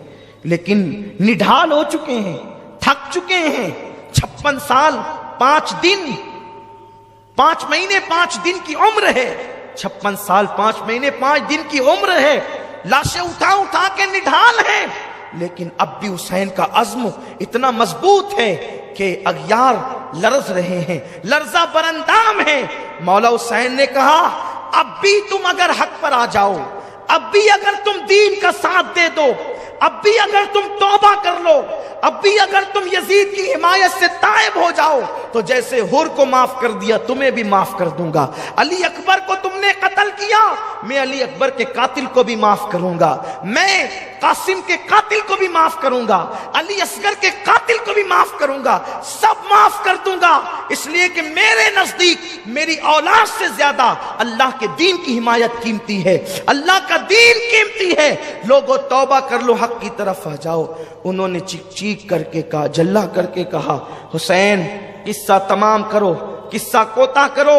लेकिन निढाल हो चुके हैं, थक चुके हैं। 56 साल 5 दिन 5 महीने 5 दिन की उम्र है, 56 साल 5 महीने 5 दिन की उम्र है, लाशें उठा उठा के निढाल है, लेकिन अब भी हुसैन का अज़्म इतना मजबूत है कि अगयार लरज रहे हैं, लर्जा बरंदाम है। मौला हुसैन ने कहा, अब भी तुम अगर हक पर आ जाओ, अब भी अगर तुम दीन का साथ दे दो, अब भी अगर तुम तौबा कर लो, अब भी अगर तुम यजीद की हिमायत से तायब हो जाओ, तो जैसे हुर को माफ कर दिया तुम्हें भी माफ कर दूंगा। अली अकबर को तुमने कत्ल किया, मैं अली अकबर के कातिल को भी माफ करूंगा, मैं कासिम के कातिल को भी माफ करूंगा, अली असगर के कातिल को भी माफ करूंगा, सब माफ कर दूंगा, इसलिए कि मेरे नजदीक मेरी औलाद से ज्यादा अल्लाह के दीन की हिमायत कीमती है, अल्लाह का दीन कीमती है। लोगों तौबा कर लो, हक की तरफ आ जाओ। उन्होंने चीख चीख करके कहा, जल्ला करके कहा, हुसैन किस्सा तमाम करो, किस्सा कोता करो,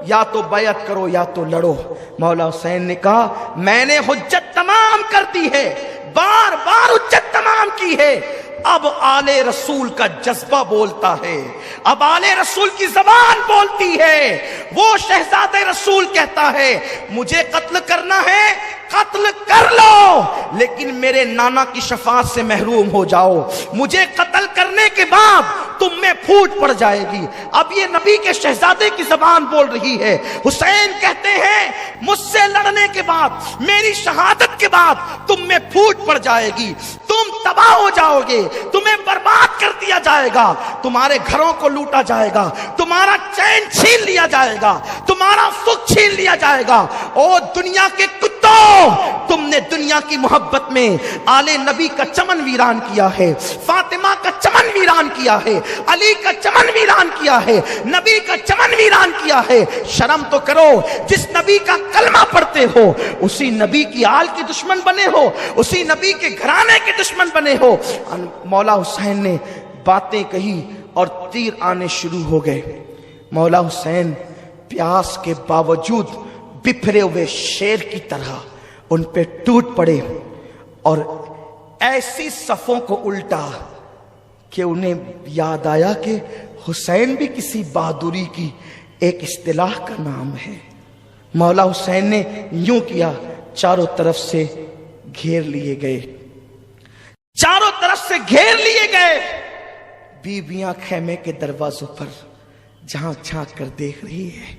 या तो बैत करो या तो लड़ो। मौला हुसैन ने कहा, मैंने हुज्जत तमाम कर दी है, बार बार हुज्जत तमाम की है, अब आले रसूल का जज्बा बोलता है, अब आले रसूल की जबान बोलती है। वो शहजादे रसूल कहता है, मुझे कत्ल करना है कत्ल कर लो, लेकिन मेरे नाना की शफाअत से महरूम हो जाओ। मुझे कत्ल करने के बाद तुम में फूट पड़ जाएगी। अब ये नबी के शहजादे की जबान बोल रही है। हुसैन कहते हैं, मुझसे लड़ने के बाद, मेरी शहादत के बाद तुम में फूट पड़ जाएगी, तुम तबाह हो जाओगे, तुम्हें बर्बाद कर दिया जाएगा, तुम्हारे घरों को लूटा जाएगा, तुम्हारा चैन छीन लिया जाएगा, तुम्हारा सुख छीन लिया जाएगा। ओ दुनिया के कुत्तों, तुमने दुनिया की मोहब्बत में आले नबी का चमन वीरान किया है, फातिमा का चमन वीरान किया है, अली का चमन वीरान किया है, नबी का चमन वीरान किया है। शर्म तो करो, जिस नबी का कलमा पढ़ते हो उसी नबी की आल के दुश्मन बने हो, उसी नबी के घराने के दुश्मन बने हो। मौला हुसैन ने बातें कही और तीर आने शुरू हो गए। मौला हुसैन प्यास के बावजूद बिखरे हुए शेर की तरह उन पे टूट पड़े और ऐसी सफों को उल्टा کہ انہیں یاد آیا کہ حسین بھی کسی بہادری کی ایک اصطلاح کا نام ہے۔ مولا حسین نے یوں کیا، چاروں طرف سے گھیر لیے گئے، چاروں طرف سے گھیر لیے گئے۔ بیویاں خیمے کے دروازوں پر جھانک جھانک کر دیکھ رہی ہے،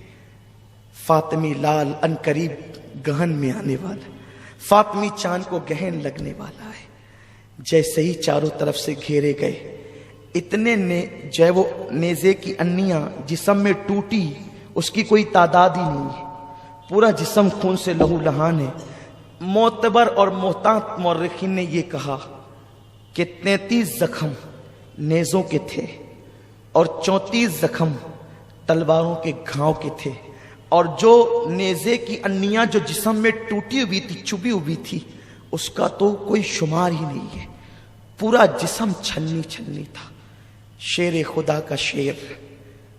فاطمی لال ان قریب گہن میں آنے والا، فاطمی چاند کو گہن لگنے والا ہے۔ جیسے ہی چاروں طرف سے گھیرے گئے، اتنے جو ہے وہ نیزے کی انیاں جسم میں ٹوٹی، اس کی کوئی تعداد ہی نہیں ہے، پورا جسم خون سے لہو لہان ہے۔ معتبر اور محتاط مورخین نے یہ کہا کہ 33 زخم نیزوں کے تھے اور 34 زخم تلواروں کے گھاؤں کے تھے، اور جو نیزے کی انیاں جو جسم میں ٹوٹی ہوئی تھی، چبھی ہوئی تھی، اس کا تو کوئی شمار ہی نہیں ہے، پورا جسم چھلنی چھلنی تھا۔ شیر خدا کا شیر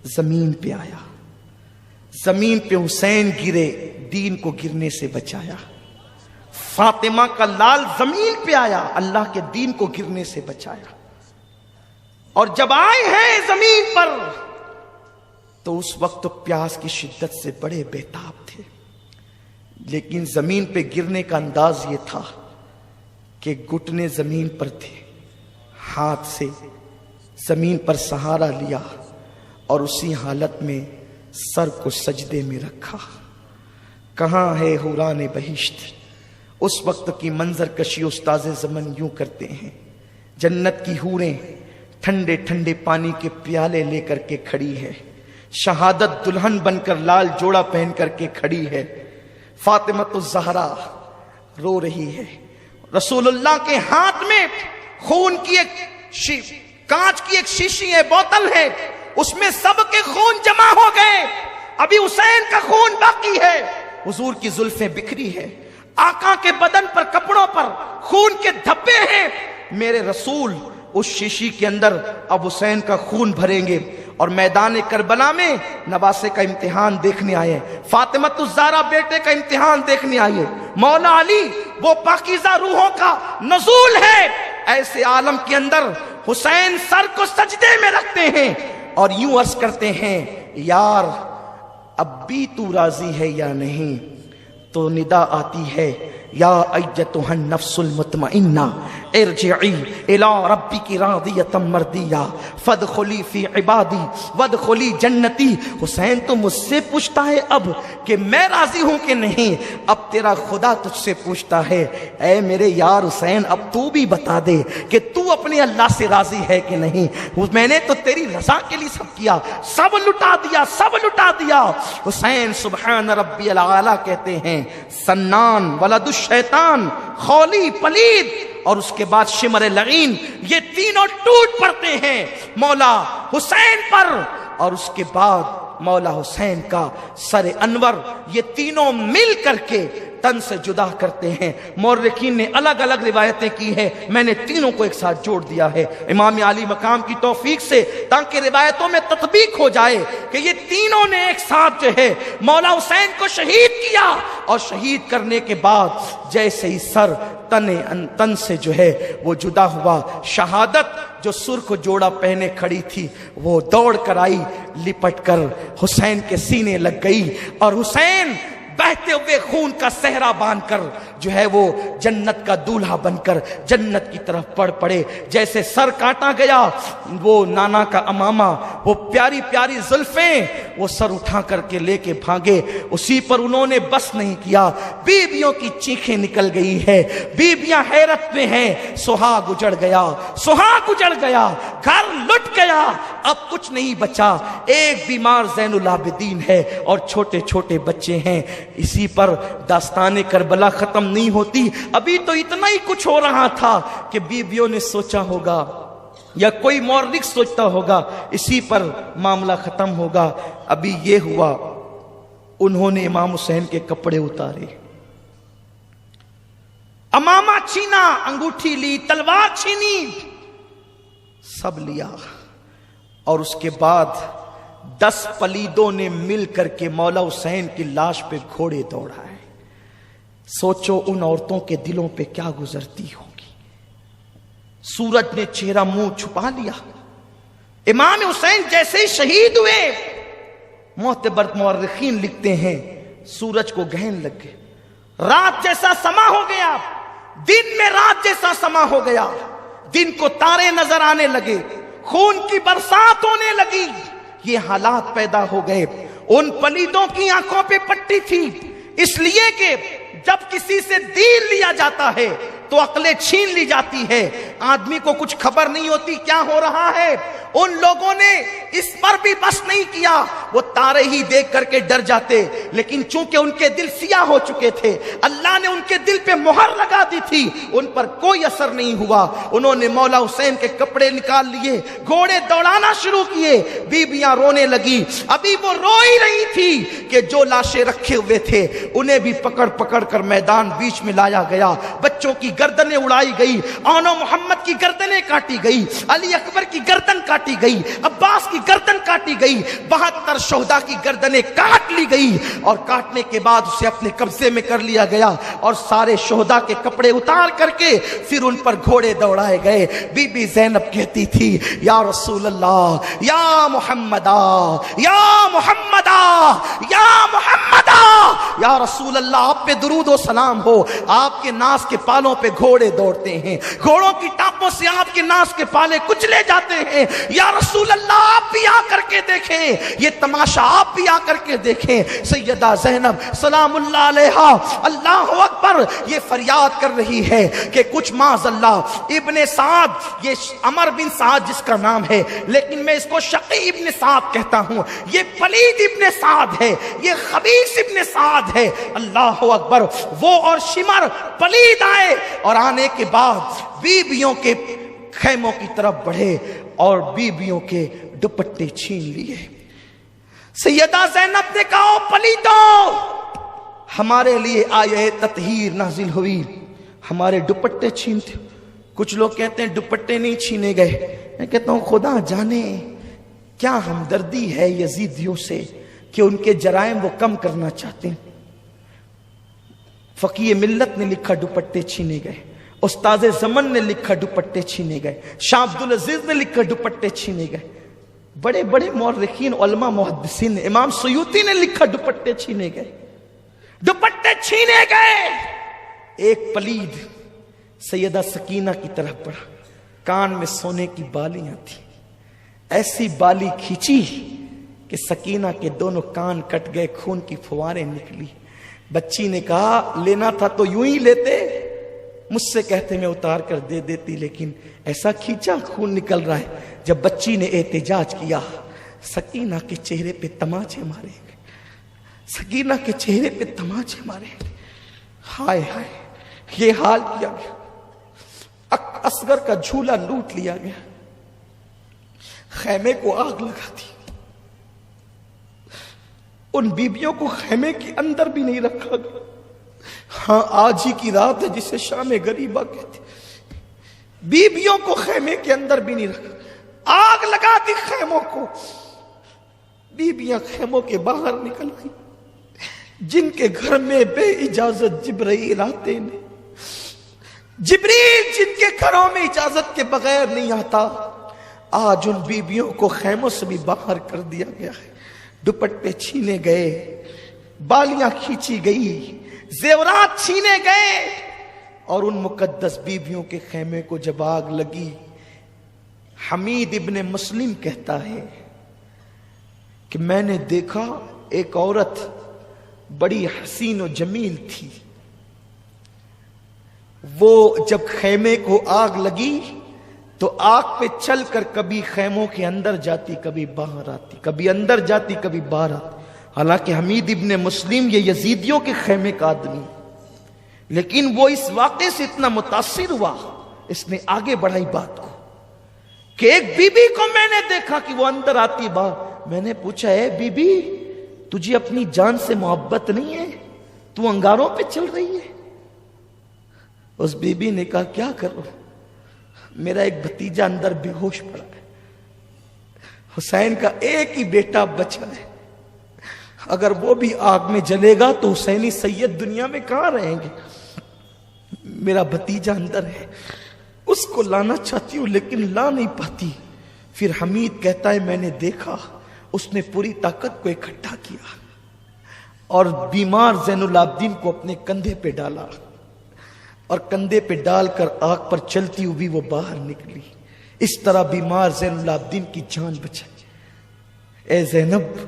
زمین پہ آیا، زمین پہ حسین گرے، دین کو گرنے سے بچایا۔ فاطمہ کا لال زمین پہ آیا، اللہ کے دین کو گرنے سے بچایا۔ اور جب آئے ہیں زمین پر تو اس وقت تو پیاس کی شدت سے بڑے بےتاب تھے، لیکن زمین پہ گرنے کا انداز یہ تھا کہ گھٹنے زمین پر تھے، ہاتھ سے زمین پر سہارا لیا اور اسی حالت میں سر کو سجدے میں رکھا۔ کہاں ہے حوران بہشت؟ اس وقت کی منظر کشی استاذ زمن یوں کرتے ہیں، جنت کی حوریں ٹھنڈے ٹھنڈے پانی کے پیالے لے کر کے کھڑی ہے، شہادت دلہن بن کر لال جوڑا پہن کر کے کھڑی ہے، فاطمہ الزہرا رو رہی ہے، رسول اللہ کے ہاتھ میں خون کی ایک کانچ کی ایک شیشی ہے، بوتل ہے، اس میں سب کے خون جمع ہو گئے، ابھی حسین کا خون باقی ہے، حضور کی زلفیں بکھری ہے، آقا کے بدن پر کپڑوں پر خون کے دھبے ہیں، میرے رسول اس شیشی کے اندر اب حسین کا خون بھریں گے، اور میدان کربلا میں نواسے کا امتحان دیکھنے آئے، فاطمہ الزہرا بیٹے کا امتحان دیکھنے آئے، مولا علی وہ پاکیزہ روحوں کا نزول ہے، ایسے عالم کے اندر حسین سر کو سجدے میں رکھتے ہیں اور یوں عرض کرتے ہیں، یار اب بھی تو راضی ہے یا نہیں؟ تو ندا آتی ہے، یا ایتھا النفس المطمئنہ ارجعی الی ربک راضیۃ مرضیہ فادخلی فی عبادی وادخلی جنتی۔ حسین تو مجھ سے پوچھتا ہے اب کہ میں راضی ہوں کہ نہیں، اب تیرا خدا تجھ سے پوچھتا ہے، اے میرے یار حسین اب تو بھی بتا دے کہ تو اپنے اللہ سے راضی ہے کہ نہیں؟ میں نے تو تیری رضا کے لیے سب کیا، سب لٹا دیا، سب لٹا دیا۔ حسین سبحان ربی العالی کہتے ہیں، سنان ولد الشیطان خولی پلید، اور اس کے بعد شمر لعین، یہ تینوں ٹوٹ پڑتے ہیں مولا حسین پر، اور اس کے بعد مولا حسین کا سر انور، یہ تینوں مل کر کے تن سے جدا کرتے ہیں۔ مورخین نے الگ الگ روایتیں کی ہے، میں نے تینوں کو ایک ساتھ جوڑ دیا ہے امام علی مقام کی توفیق سے، تاکہ روایتوں میں تطبیق ہو جائے کہ یہ تینوں نے ایک ساتھ جو ہے مولا حسین کو شہید کیا، اور شہید کرنے کے بعد جیسے ہی سر تن سے جو ہے وہ جدا ہوا، شہادت جو سرخ جوڑا پہنے کھڑی تھی وہ دوڑ کر آئی، لپٹ کر حسین کے سینے لگ گئی، اور حسین بہتے ہوئے خون کا صحرا باندھ کر جو ہے وہ جنت کا دولہا بن کر جنت کی طرف بڑھ پڑے۔ جیسے سر کاٹا گیا، وہ نانا کا امامہ، وہ پیاری پیاری زلفیں، وہ سر اٹھا کر کے لے کے بھاگے، اسی پر انہوں نے بس نہیں کیا، بیویوں کی چیخیں نکل گئی ہے، بیویاں حیرت میں ہیں، سہاگ اجڑ گیا، سہاگ اجڑ گیا، گھر لٹ گیا، اب کچھ نہیں بچا، ایک بیمار زین العابدین ہے اور چھوٹے چھوٹے بچے ہیں۔ اسی پر داستان کربلا ختم نہیں ہوتی، ابھی تو اتنا ہی کچھ ہو رہا تھا کہ بیویوں نے سوچا ہوگا یا کوئی مورخ سوچتا ہوگا اسی پر معاملہ ختم ہوگا، ابھی یہ ہوا، انہوں نے امام حسین کے کپڑے اتارے، امامہ چھینا، انگوٹھی لی، تلوار چھینی، سب لیا، اور اس کے بعد 10 پلیدوں نے مل کر کے مولا حسین کی لاش پہ گھوڑے دوڑائے۔ سوچو ان عورتوں کے دلوں پہ کیا گزرتی ہوگی، सूरज ने चेहरा मुंह छुपा लिया। इमाम हुसैन जैसे ही शहीद हुए, मोतबर मौर्रिखीन लिखते हैं सूरज को ग्रहण लग गए, रात जैसा समा हो गया, दिन में रात जैसा समा हो गया, दिन को तारे नजर आने लगे, खून की बरसात होने लगी। ये हालात पैदा हो गए। उन पलीदों की आंखों पे पट्टी थी, इसलिए कि जब किसी से दीन लिया जाता है तो अक्लें छीन ली जाती है, आदमी को कुछ खबर नहीं होती क्या हो रहा है। उन लोगों ने इस पर भी बस नहीं किया, वो तारे ही देख करके डर जाते, लेकिन चूंकि उनके दिल सियाह हो चुके थे, अल्लाह ने उनके दिल पे मोहर लगा दी थी, उन पर कोई असर नहीं हुआ। उन्होंने मौला हुसैन के कपड़े निकाल लिए, घोड़े दौड़ाना शुरू किए, बीबियां रोने लगी। अभी वो रो ही रही थी कि जो लाशें रखे हुए थे उन्हें भी पकड़ पकड़ कर मैदान बीच में लाया गया, बच्चों की गर्दनें उड़ाई गई, आनो मोहम्मद की गर्दनें काटी गई, अली अकबर की गर्दन काटी गई, अब्बास की गर्दन काटी गई, 72 शोहदा की गर्दनें काट ली गई और काटने के बाद उसे अपने कब्जे में कर लिया गया और सारे शोहदा के कपड़े उतार करके फिर उन पर घोड़े दौड़ाए गए। बीबी ज़ैनब कहती थी, या रसूल अल्लाह, या मुहम्मदा, या मुहम्मदा, या मुहम्मदा, या रसूल अल्लाह, आप पे दुरूद और सलाम हो। आपके नास के पालों पे घोड़े दौड़ते हैं, घोड़ों की टापों से आपके नास के पाले कुचले जाते हैं। या रसूल अल्लाह, आप भी आकर के देखें, ये तमाशा आप भी आकर के देखें। सैयदा ज़ैनब सलामुल्लाह अलैहा, अल्लाहु अकबर, ये फरियाद कर रही है कि कुछ माज़अल्लाह इब्ने साद, ये अमर बिन साद जिसका नाम है, लेकिन मैं इसको शकी इब्ने साद कहता हूं, ये पलीद इब्ने साद है, ये खबीस इब्ने साद है। अल्लाहु अकबर, वो और शिमर पलीद आए और आने के बाद बीबियों के खैमों की तरफ बढ़े और बीबियों के दुपट्टे छीन लिए। सैयदा ज़ैनब ने कहा, पलीदों, हमारे लिए आयत ततहीर नाजिल हुई, हमारे दुपट्टे छीनते। कुछ लोग कहते हैं दुपट्टे नहीं छीने गए, मैं कहता हूं खुदा जाने क्या हमदर्दी है यजीदियों से कि उनके जराइम वो कम करना चाहते हैं। फकीह मिल्लत ने लिखा दुपट्टे छीने गए, उस्ताद ज़मन ने लिखा दुपट्टे छीने गए, शाह अब्दुल अजीज ने लिखा दुपट्टे छीने गए, बड़े बड़े मौर्रिखीन उलमा मुहद्दिसीन ने, इमाम सुयूती ने लिखा दुपट्टे छीने गए, दुपट्टे छीने गए। एक पलीद सैयदा सकीना की तरफ बढ़ा, कान में सोने की बालियां थी, ऐसी बाली खींची कि सकीना के दोनों कान कट गए, खून की फुहारें निकली। बच्ची ने कहा, लेना था तो यूं ही लेते, मुझसे कहते मैं उतार कर दे देती, लेकिन ऐसा खींचा खून निकल रहा है। जब बच्ची ने एहतिजाज किया, सकीना के चेहरे पे तमाचे मारे, सकीना के चेहरे पे तमाचे मारे। हाय हाय, ये हाल किया गया, असगर का झूला लूट लिया गया, खैमे को आग लगा दी, उन बीबियों को खैमे के अंदर भी नहीं रखा गया। हाँ, आज ही की रात है जिसे शाम गरीबा कहते, बीबियों को खैमे के अंदर भी नहीं रखा, आग लगा दी खैमों को। बीबियां खैमों के बाहर निकल आई, जिनके घर में बे इजाजत जिब्रील आते ने, जिब्रील जिनके घरों में इजाजत के बगैर नहीं आता, आज उन बीबियों को खैमों से भी बाहर कर दिया गया है। दुपट्टे छीने गए, बालियां खींची गई, जेवरात छीने गए और उन मुकद्दस बीबियों के खैमे को जब आग लगी, हमीद इब्ने मुस्लिम कहता है कि मैंने देखा एक औरत बड़ी हसीन और जमील थी, वो जब खैमे को आग लगी तो आग पे चलकर कभी खैमों के अंदर जाती, कभी बाहर आती, कभी अंदर जाती, कभी बाहर आती। हालांकि हमीद इब्ने मुस्लिम ये यजीदियों के खैमे का आदमी, लेकिन वो इस वाक़े से इतना मुतासिर हुआ, इसने आगे बढ़ाई बात को कि एक बीबी को मैंने देखा कि वो अंदर आती बाहर। मैंने पूछा, है बीबी, तुझे अपनी जान से मोहब्बत नहीं है, तू अंगारों पे चल रही है? उस बीबी ने कहा, क्या करूं, मेरा एक भतीजा अंदर बेहोश पड़ा है, हुसैन का एक ही बेटा बचा है, अगर वो भी आग में जलेगा तो हुसैनी सैयद दुनिया में कहां रहेंगे? मेरा भतीजा अंदर है, اس کو لانا چاہتی ہوں لیکن لا نہیں پاتی. پھر حمید کہتا ہے میں نے دیکھا اس نے پوری طاقت کو اکٹھا کیا اور بیمار زین العابدین کو اپنے کندھے پہ ڈالا اور کندھے پہ ڈال کر آگ پر چلتی ہوئی وہ باہر نکلی. اس طرح بیمار زین العابدین کی جان بچائی. اے زینب،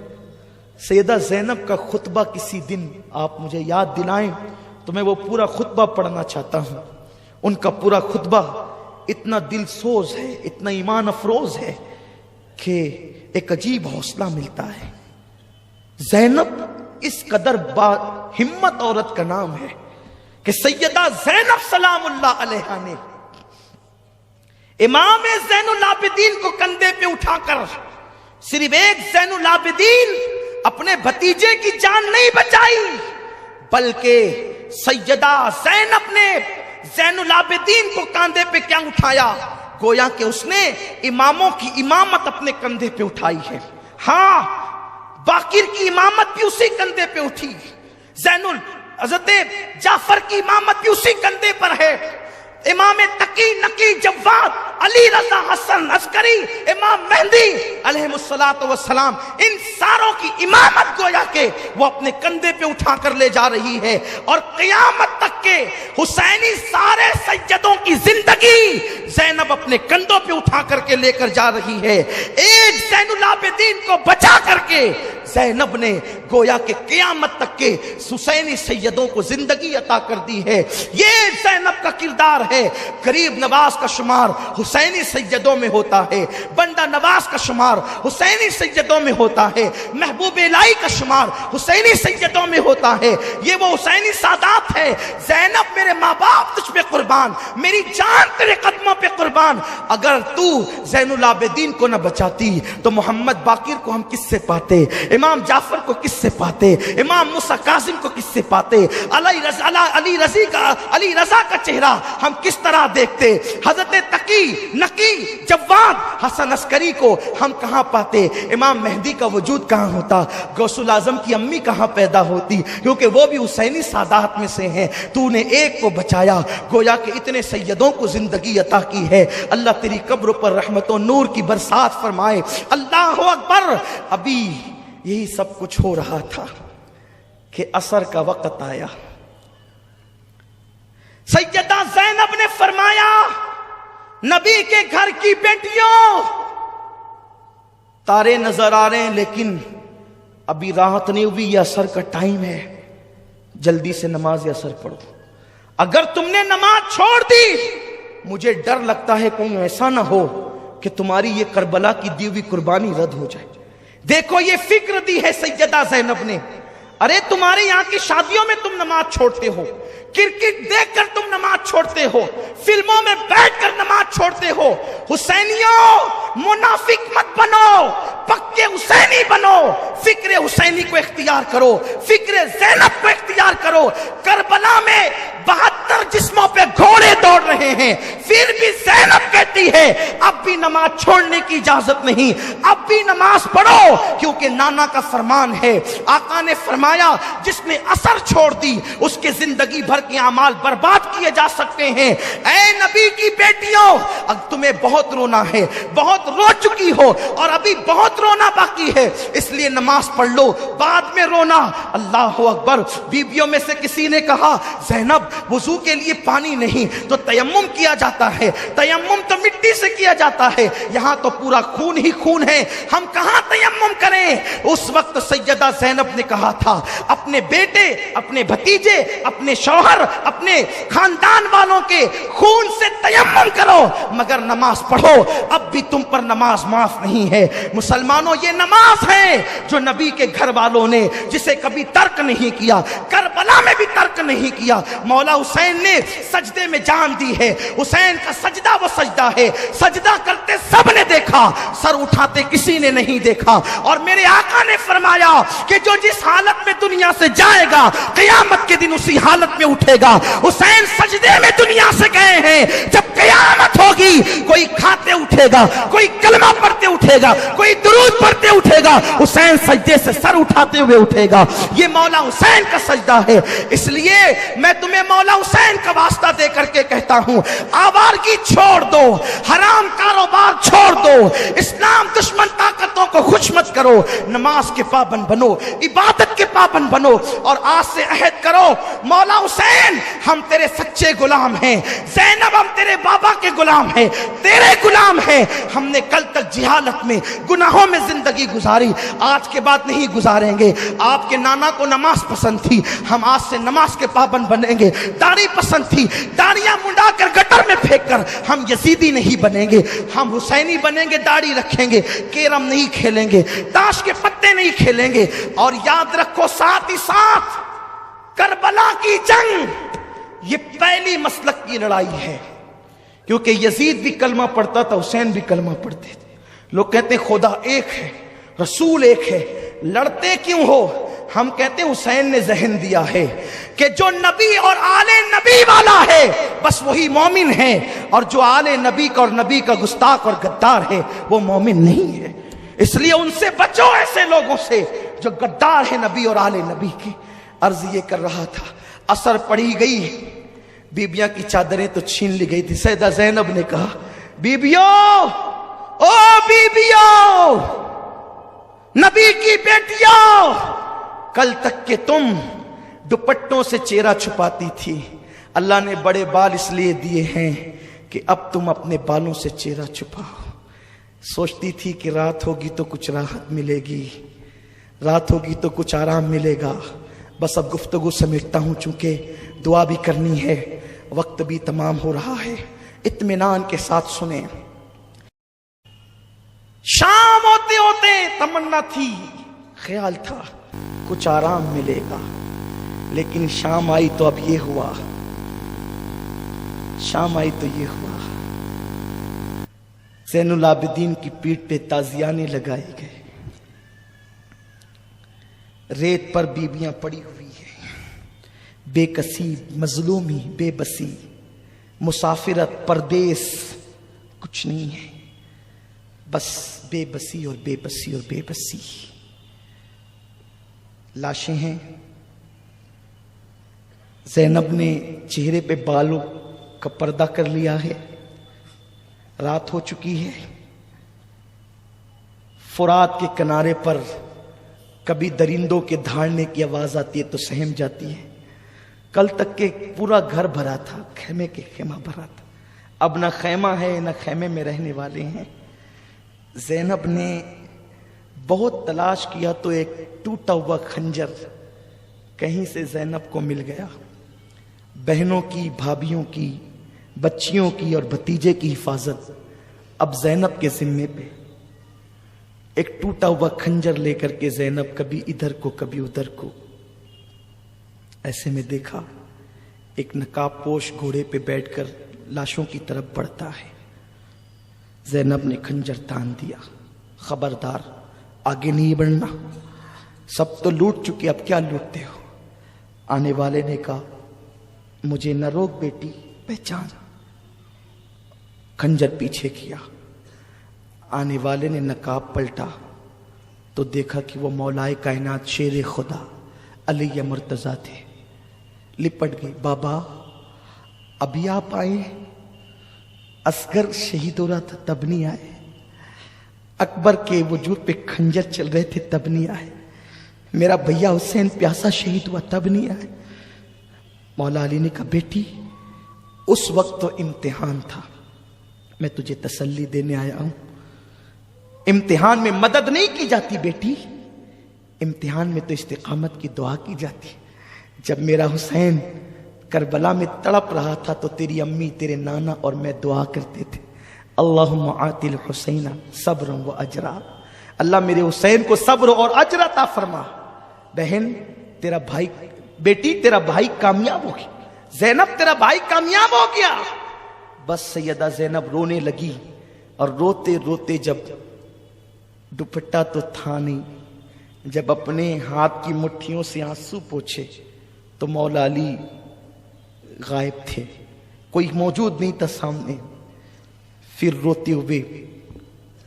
سیدہ زینب کا خطبہ کسی دن آپ مجھے یاد دلائیں تو میں وہ پورا خطبہ پڑھنا چاہتا ہوں. ان کا پورا خطبہ اتنا دل سوز ہے، اتنا ایمان افروز ہے کہ ایک عجیب حوصلہ ملتا ہے. زینب اس قدر ہمت عورت کا نام ہے کہ سیدہ زینب سلام اللہ علیہا نے امام زین العابدین کو کندھے پہ اٹھا کر صرف ایک زین العابدین اپنے بھتیجے کی جان نہیں بچائی، بلکہ سیدہ زینب نے زین العابدین کو کاندھے پہ کیا اٹھایا؟ گویا کہ اس نے اماموں کی امامت اپنے کندھے پہ اٹھائی ہے. ہاں، باقر کی امامت بھی اسی کندھے پہ اٹھی، حضرت جعفر کی امامت بھی اسی کندھے پر ہے. امام تقی نقی جواد علی رضا حسن عسکری امام مہدی علیہ الصلوۃ والسلام، ان ساروں کی امامت گویا کہ وہ اپنے کندھے پہ اٹھا کر لے جا رہی ہے. اور قیامت تک کے حسینی سارے سیدوں کی زندگی زینب اپنے کندھوں پہ اٹھا کر کے لے کر جا رہی ہے. ایک زین العابدین کو بچا کر کے زینب نے گویا کہ قیامت تک کے حسینی سیدوں کو زندگی عطا کر دی ہے. یہ زینب کا کردار ہے. غریب نواز کا شمار حسینی سیدوں میں ہوتا ہے، بندہ نواز کا شمار حسینی سیدوں میں ہوتا ہے، محبوب الہی کا شمار حسینی سیدوں میں ہوتا ہے. یہ وہ حسینی سادات ہے. زینب میرے ماں باپ تجھ پہ قربان، میری جان تیرے قدموں پہ قربان. اگر تو زین العابدین کو نہ بچاتی تو محمد باقر کو ہم کس سے پاتے؟ امام جعفر کو کس سے پاتے؟ امام موسیٰ کاظم کو کس سے پاتے؟ علی رضا کا چہرہ ہم کس طرح دیکھتے؟ حضرت تقی نقی جواد حسن عسکری کو ہم کہاں پاتے؟ امام مہدی کا وجود کہاں ہوتا؟ غوث الاعظم کی امی کہاں پیدا ہوتی؟ کیونکہ وہ بھی حسینی سادات میں سے ہیں. تو نے ایک کو بچایا، گویا کہ اتنے سیدوں کو زندگی عطا کی ہے. اللہ تیری قبر پر رحمت و نور کی برسات فرمائے. اللہ اکبر. ابھی یہی سب کچھ ہو رہا تھا کہ عصر کا وقت آیا. سیدہ زینب نے فرمایا، نبی کے گھر کی بیٹیوں، تارے نظر آ رہے ہیں لیکن ابھی رات نہیں ہوئی، یہ عصر کا ٹائم ہے، جلدی سے نماز عصر پڑھو. اگر تم نے نماز چھوڑ دی مجھے ڈر لگتا ہے کہیں ایسا نہ ہو کہ تمہاری یہ کربلا کی دی ہوئی قربانی رد ہو جائے. دیکھو یہ فکر دی ہے سیدہ زینب نے. ارے تمہارے یہاں کی شادیوں میں تم نماز چھوڑتے ہو، کرکٹ دیکھ کر تم نماز چھوڑتے ہو، فلموں میں بیٹھ کر نماز چھوڑتے ہو. حسینیوں، منافق مت بنو، پکے حسینی بنو. فکر حسینی کو اختیار کرو، فکر زینب کو اختیار کرو. کربلا میں 72 جسموں پہ گھوڑے دوڑ رہے ہیں، پھر بھی زینب کہتی ہے اب بھی نماز چھوڑنے کی اجازت نہیں، اب بھی نماز پڑھو. کیونکہ نانا کا فرمان ہے، آقا نے فرمایا جس نے عصر چھوڑ دی اس کے زندگی بھر کے اعمال برباد کیے جا سکتے ہیں. اے نبی کی بیٹیوں، اب تمہیں بہت رونا ہے، بہت رو چکی ہو اور ابھی بہت رونا باقی ہے، اس لیے نماز پڑھ لو، بعد میں رونا. اللہ اکبر. بیویوں میں سے کسی نے کہا زینب وضو کے لیے پانی نہیں تو تیمم کیا جاتا ہے، تیمم تو مٹی سے کیا جاتا ہے، یہاں تو پورا خون ہی خون ہے، ہم کہاں تیمم کریں؟ اس وقت سیدہ زینب نے کہا تھا اپنے بیٹے، اپنے بھتیجے، اپنے شوہر، اپنے خاندان والوں کے خون سے تیمم کرو مگر نماز پڑھو. اب بھی تم پر نماز معاف نہیں ہے. مسلمانوں یہ نماز ہے جو نبی کے گھر والوں نے جسے کبھی ترک نہیں کیا، کربلا میں بھی ترک نہیں کیا. مولا حسین نے سجدے میں جان دی ہے. حسین کا سجدہ وہ سجدہ ہے، سجدہ کرتے سب نے دیکھا، سر اٹھاتے کسی نے نہیں دیکھا. اور میرے آقا نے فرمایا کہ جو جس حالت میں دنیا سے جائے گا قیامت کے دن اسی حالت میں اٹھے گا. حسین سجدے میں دنیا سے گئے ہیں، جب قیامت ہوگی کوئی کھاتے اٹھے گا، کوئی کلمہ پڑھتے اٹھے گا، کوئی درود پڑھتے اٹھے گا، حسین سجدے سے سر اٹھاتے ہوئے اٹھے گا. یہ مولا حسین کا سجدہ ہے. اس لیے میں تمہیں مولا حسین का वास्ता दे करके कहता हूं, आवारगी छोड़ दो, हराम कारोबार छोड़ दो, इस्लाम दुश्मन ताकतों को खुश मत करो, नमाज के पाबंद बनो, इबादत के पाबंद बनो, और आज से अहद करो, मौला हुसैन हम तेरे सच्चे गुलाम हैं, ज़ैनब हम तेरे बाबा के गुलाम हैं, तेरे गुलाम हैं। हमने कल तक जिहालत में, गुनाहों में जिंदगी गुजारी, आज के बाद नहीं गुजारेंगे। आपके नाना को नमाज पसंद थी, हम आज से नमाज के पाबंद बनेंगे। दाढ़ी पसंद थी, दाढ़ियां मुंडा कर गटर में फेंक कर हम यजीदी नहीं बनेंगे, हम हुसैनी बनेंगे, दाढ़ी रखेंगे, केरम नहीं खेलेंगे, ताश के पत्ते नहीं खेलेंगे। और याद रखो साथ ही साथ करबला की जंग ये पहली मसलक की लड़ाई है, क्योंकि यजीद भी कलमा पढ़ता था, हुसैन भी कलमा पढ़ते थे। लोग कहते हैं खुदा एक है, रसूल एक है, लड़ते क्यों हो? हम कहते हैं हुसैन ने जहन दिया है कि जो नबी और आले नबी वाला है बस वही मोमिन है, और जो आले नबी का और नबी का गुस्ताख और गद्दार है वो मोमिन नहीं है। इसलिए उनसे बचो, ऐसे लोगों से जो गद्दार है नबी और आले नबी की। अर्ज ये कर रहा था, असर पड़ी गई, बीबियां की चादरें तो छीन ली गई थी। सैयदा ज़ैनब ने कहा, बीबियों, ओ बीबियों, नबी की बेटियों, कल तक के तुम दुपट्टों से चेहरा छुपाती थी, अल्लाह ने बड़े बाल इसलिए दिए हैं कि अब तुम अपने बालों से चेहरा छुपाओ। सोचती थी कि रात होगी तो कुछ राहत मिलेगी, रात होगी तो कुछ आराम मिलेगा। बस अब गुफ्तगू समेटता हूं, चूंकि दुआ भी करनी है, वक्त भी तमाम हो रहा है। इत्मीनान के साथ सुने। शाम होते होते तमन्ना थी, ख्याल था कुछ आराम मिलेगा, लेकिन शाम आई तो अब ये हुआ, शाम आई तो ये हुआ। ज़ैनुल आबिदीन की पीठ पे ताजियाने लगाए गए, रेत पर बीबियां पड़ी हुई है, बेकसी, मजलूमी, बेबसी, मुसाफिरत, परदेस, कुछ नहीं है, बस बेबसी और बेबसी और बेबसी। लाशें हैं। ज़ैनब ने चेहरे पे बालों का पर्दा कर लिया है, रात हो चुकी है। फुरात के किनारे पर कभी दरिंदों के धाड़ने की आवाज आती है तो सहम जाती है। कल तक के पूरा घर भरा था, खेमे के खेमा भरा था, अब ना खेमा है ना खेमे में रहने वाले हैं। ज़ैनब ने बहुत तलाश किया तो एक टूटा हुआ खंजर कहीं से ज़ैनब को मिल गया। बहनों की, भाभियों की, बच्चियों की और भतीजे की हिफाजत अब ज़ैनब के जिम्मे पे। एक टूटा हुआ खंजर लेकर के ज़ैनब कभी इधर को कभी उधर को, ऐसे में देखा एक नकाबपोश घोड़े पे बैठकर लाशों की तरफ बढ़ता है। ज़ैनब ने खंजर तान दिया, खबरदार आगे नहीं बढ़ना, सब तो लूट चुके, अब क्या लूटते हो। आने वाले ने कहा, मुझे न रोक बेटी, पहचान। खंजर पीछे किया, आने वाले ने नकाब पलटा तो देखा कि वो मौलाए कायनात शेर खुदा अली मुर्तजा थे। लिपट गई, बाबा अभी आप आए, असगर शहीद हो रहा था तब नहीं आए, अकबर के वजूद पे खंजर चल रहे थे तब नहीं आए, मेरा भैया हुसैन प्यासा शहीद हुआ तब नहीं आए। मौला अली ने कहा, बेटी उस वक्त तो इम्तिहान था, मैं तुझे तसल्ली देने आया हूं। इम्तिहान में मदद नहीं की जाती बेटी, इम्तिहान में तो इस्तिकामत की दुआ की जाती। जब मेरा हुसैन करबला में तड़प रहा था तो तेरी अम्मी, तेरे नाना और मैं दुआ करते थे, अल्लाहुम्मा आतिल हुसैना सब्र व अजरा, अल्लाह मेरे हुसैन को सब्र और अजर अता फरमा। बहन तेरा भाई, बेटी तेरा भाई कामयाब हो गया, ज़ैनब तेरा भाई कामयाब हो गया। बस सैयदा ज़ैनब रोने लगी, और रोते रोते जब दुपट्टा तो था नहीं, जब अपने हाथ की मुट्ठियों से आंसू पोंछे तो मौला अली गायब थे, कोई मौजूद नहीं था सामने। फिर रोते हुए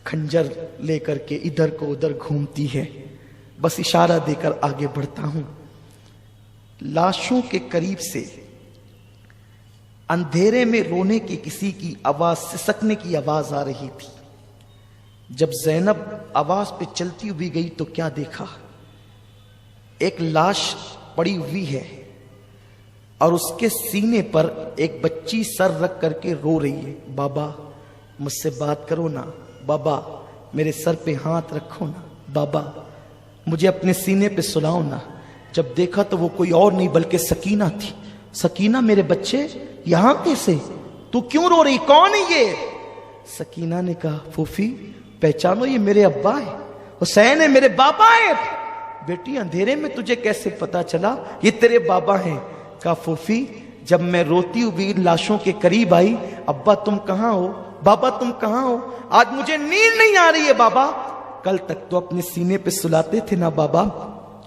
खंजर लेकर के इधर को उधर घूमती है, बस इशारा देकर आगे बढ़ता हूं। लाशों के करीब से अंधेरे में रोने की किसी की आवाज, सिसकने की आवाज आ रही थी। जब ज़ैनब आवाज पे चलती हुई गई तो क्या देखा, एक लाश पड़ी हुई है और उसके सीने पर एक बच्ची सर रख करके रो रही है। बाबा मुझसे बात करो ना, बाबा मेरे सर पे हाथ रखो ना, बाबा मुझे अपने सीने पे सुलाओ ना। जब देखा तो वो कोई और नहीं बल्कि सकीना थी। सकीना मेरे बच्चे यहां कैसे, तू क्यों रो रही, कौन है ये? सकीना ने कहा फूफी पहचानो ये मेरे अब्बा है, हुसैन है, मेरे बाबा है। बेटी अंधेरे में तुझे कैसे पता चला ये तेरे बाबा हैं? कहा फूफी जब मैं रोती हुई लाशों के करीब आई, अब्बा तुम कहां हो, बाबा तुम कहां हो, आज मुझे नींद नहीं आ रही है बाबा। कल तक तो अपने सीने पे सुलाते थे ना बाबा,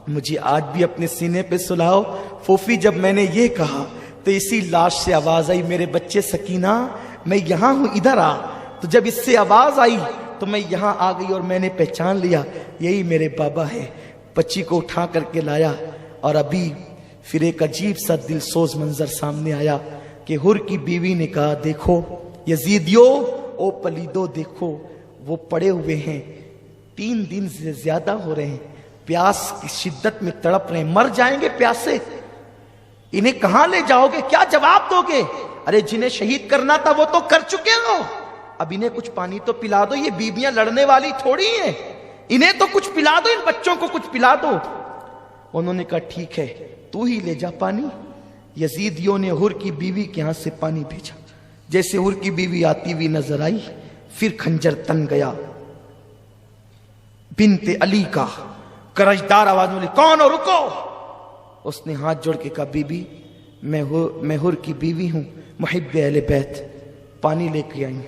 मुझे आज भी अपने सीने पे सुलाओ। फूफी जब मैंने ये कहा तो इसी लाश से आवाज आई, मेरे बच्चे सकीना मैं यहां हूं, इधर आ। तो जब इससे आवाज आई तो मैं यहां आ गई और मैंने पहचान लिया यही मेरे बाबा है। बच्ची को उठा करके लाया और अभी फिर एक अजीब सा दिलसोज मंजर सामने आया कि हुर की बीवी ने कहा देखो यजीदियो, ओ पलीदो देखो वो पड़े हुए हैं, 3 दिन से ज्यादा हो रहे हैं, प्यास की शिद्दत में तड़प रहे हैं, मर जाएंगे प्यास से, इन्हें कहां ले जाओगे, क्या जवाब दोगे? अरे जिन्हें शहीद करना था वो तो कर चुके हो, अब इन्हें कुछ पानी तो पिला दो, ये बीबियां लड़ने वाली थोड़ी हैं, इन्हें तो कुछ पिला दो, इन बच्चों को कुछ पिला दो। उन्होंने कहा ठीक है तू ही ले जा पानी। यजीदियों ने हुर की बीवी के हाथ से पानी भेजा। जैसे हुर की बीवी आती हुई नजर आई, फिर खंजर तन गया। बिनते अली का करजदार आवाज में, कौन हो, रुको। उसने हाथ जोड़ के कहा बीबी मैं हुर की बीवी हूं, मुहिब्बे अहले बैत, पानी लेके आई।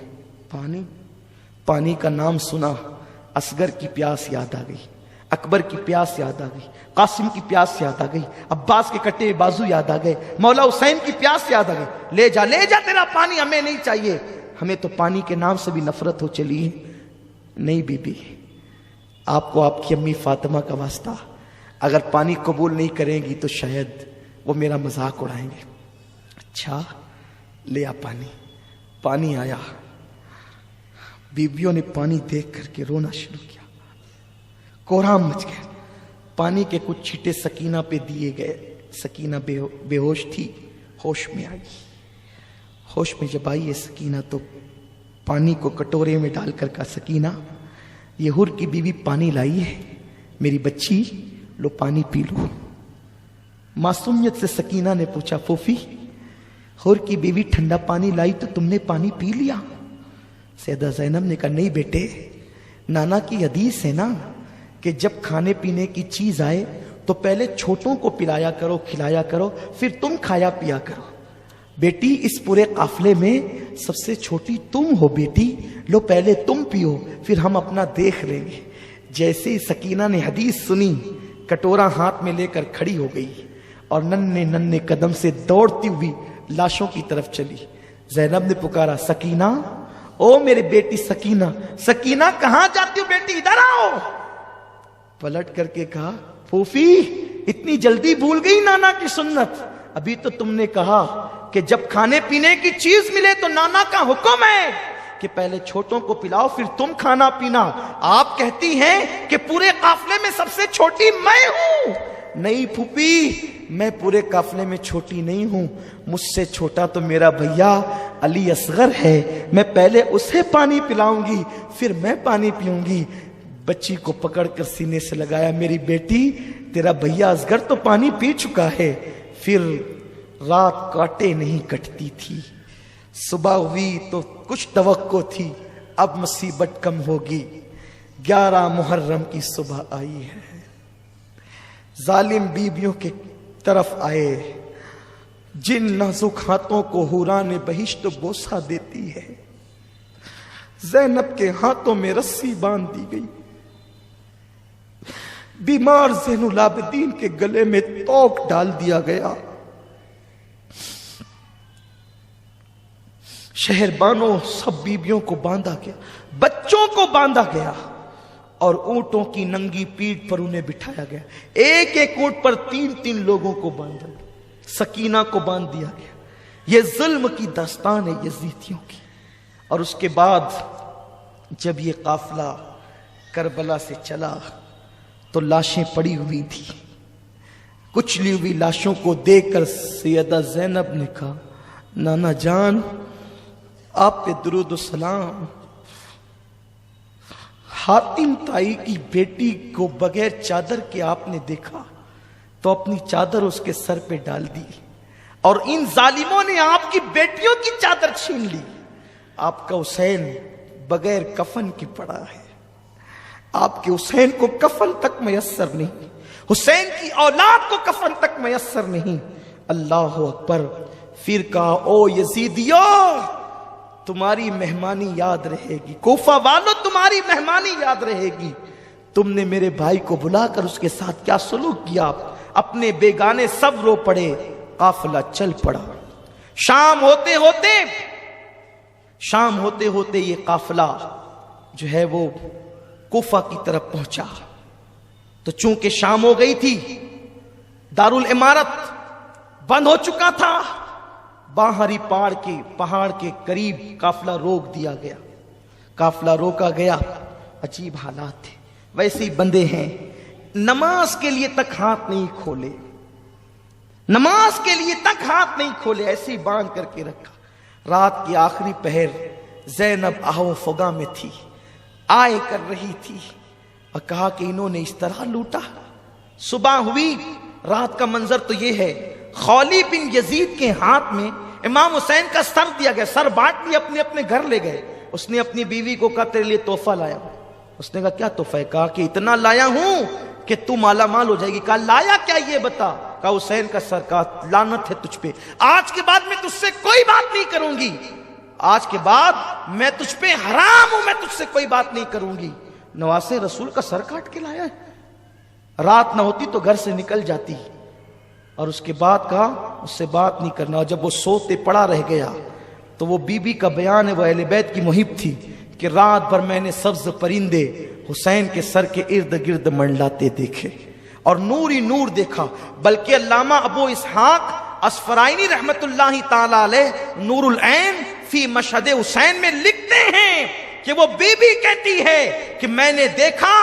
पानी का नाम सुना, असगर की प्यास याद आ गई, अकबर की प्यास याद आ गई, कासिम की प्यास याद आ गई, अब्बास के कटे बाजू याद आ गए, मौला हुसैन की प्यास याद आ गई। ले जा तेरा पानी, हमें नहीं चाहिए, हमें तो पानी के नाम से भी नफरत हो चली है। नहीं बीबी, आपको आपकी अम्मी फातिमा का वास्ता, अगर पानी कबूल नहीं करेंगी तो शायद वो मेरा मजाक उड़ाएंगे। अच्छा ले आ पानी आया। बीबियों ने पानी देख करके रोना शुरू किया, कोहराम मच गया। पानी के कुछ छींटे सकीना पे दिए गए, सकीना बेहोश थी, होश में आई। होश में जब आई है सकीना तो पानी को कटोरे में डालकर कहा सकीना ये हुर की बीवी पानी लाई है, मेरी बच्ची लो पानी पी लो। मासूमियत से सकीना ने पूछा फूफी हुर की बीवी ठंडा पानी लाई तो तुमने पानी पी लिया? सैयदा ज़ैनब ने कहा नहीं बेटे, नाना की हदीस है ना कि जब खाने पीने की चीज आए तो पहले छोटों को पिलाया करो, खिलाया करो, फिर तुम खाया पिया करो। बेटी इस पूरे काफले में सबसे छोटी तुम हो बेटी, लो पहले तुम पियो फिर हम अपना देख लेंगे। जैसे ही सकीना ने हदीस सुनी, कटोरा हाथ में लेकर खड़ी हो गई और नन्हे नन्हे कदम से दौड़ती हुई लाशों की तरफ चली। ज़ैनब ने पुकारा सकीना, ओ मेरे बेटी सकीना, सकीना कहां जाती हो बेटी, इधर आओ। पलट करके कहा फूफी इतनी जल्दी भूल गई नाना की सुन्नत, अभी तो तुमने कहा कि जब खाने पीने की चीज मिले तो नाना का हुक्म है कि पहले छोटों को पिलाओ फिर तुम खाना पीना। आप कहती हैं कि पूरे काफले में सबसे छोटी मैं हूं। नहीं फूफी, मैं पूरे काफले में छोटी नहीं हूं, मुझसे छोटा तो मेरा भैया अली असगर है, मैं पहले उसे पानी पिलाऊंगी फिर मैं पानी पीऊंगी। बच्ची को पकड़कर सीने से लगाया, मेरी बेटी तेरा भैया असगर तो पानी पी चुका है। फिर रात काटे नहीं कटती थी, सुबह हुई तो कुछ तवक्को थी, अब मुसीबत कम होगी। 11 मुहर्रम की सुबह आई है, जालिम बीबियों के तरफ आए, जिन नाजुक हाथों को हुरा ने बहिश्त बोसा देती है। ज़ैनब के हाथों में रस्सी बांध दी गई, बीमार ज़ैनुल आबिदीन के गले में तोक डाल दिया गया। शहरबानों सब बीबियों को बांधा गया, बच्चों को बांधा गया और ऊंटों की नंगी पीठ पर उन्हें बिठाया गया। एक एक ऊंट पर 3-3 लोगों को बांधा गया। सकीना को बांध दिया गया, یہ ظلم کی داستان ہے یزیدیوں کی۔ اور اس کے بعد جب یہ قافلہ کربلا سے چلا تو لاشیں پڑی ہوئی تھی، کچلی ہوئی لاشوں کو دیکھ کر سیدہ زینب نے کہا نانا جان آپ پہ درود و سلام، حاتم تائی کی بیٹی کو بغیر چادر کے آپ نے دیکھا تو اپنی چادر اس کے سر پہ ڈال دی، اور ان ظالموں نے آپ کی بیٹیوں کی چادر چھین لی۔ آپ کا حسین بغیر کفن کے پڑا ہے، آپ کے حسین کو کفن تک میسر نہیں، حسین کی اولاد کو کفن تک میسر نہیں۔ اللہ اکبر۔ پھر کہا او یزیدیو تمہاری مہمانی یاد رہے گی، کوفہ والو تمہاری مہمانی یاد رہے گی، تم نے میرے بھائی کو بلا کر اس کے ساتھ کیا سلوک کیا۔ اپنے بیگانے سب رو پڑے، قافلہ چل پڑا۔ شام ہوتے ہوتے یہ قافلہ جو ہے وہ کوفہ کی طرف پہنچا، تو چونکہ شام ہو گئی تھی، دارالعمارت بند ہو چکا تھا، باہری پہاڑ کے قریب قافلہ روک دیا گیا۔ قافلہ روکا گیا، عجیب حالات تھے، ویسے ہی بندے ہیں، نماز کے لیے تک ہاتھ نہیں کھولے، نماز کے لیے تک ہاتھ نہیں کھولے، ایسے ہی باندھ کر کے رکھا۔ رات کی آخری پہر زینب آہو فغاں میں تھی، آئے کر رہی تھی، اور کہا کہ انہوں نے اس طرح لوٹا۔ صبح ہوئی، رات کا منظر تو یہ ہے، خولی بن یزید کے ہاتھ میں امام حسین کا سر دیا گیا، سر بانٹ لیا، اپنے اپنے گھر لے گئے۔ اس نے اپنی بیوی کو کہا تیرے لیے تحفہ لایا۔ اس نے کہا کیا تحفہ ہے؟ کہا کہ اتنا لایا ہوں کہ تو مالا مال ہو جائے گی۔ کہا لایا کیا یہ بتا؟ کہا حسین کا سر۔ کہا لعنت ہے تجھ پہ، آج کے بعد میں تجھ سے کوئی بات نہیں کروں گی، آج کے بعد میں تجھ پہ حرام ہوں، میں تجھ سے کوئی بات نہیں کروں گی۔ نواسے رسول کا سر کاٹ کے لایا ہے۔ رات نہ ہوتی تو گھر سے نکل جاتی، اور اس کے بعد کہا اس سے بات نہیں کرنا۔ اور جب وہ سوتے پڑا رہ گیا تو وہ بی بی کا بیان ہے، وہ اہل بیت کی محب تھی کہ رات بھر میں نے سبز پرندے حسین کے سر کے ارد گرد منڈلاتے دیکھے اور نور ہی نور دیکھا۔ بلکہ علامہ ابو اسحاق اسفرائینی رحمت اللہ تعالی علیہ نور العین فی مشہد حسین میں لکھتے ہیں کہ وہ بی بی کہتی ہے کہ میں نے دیکھا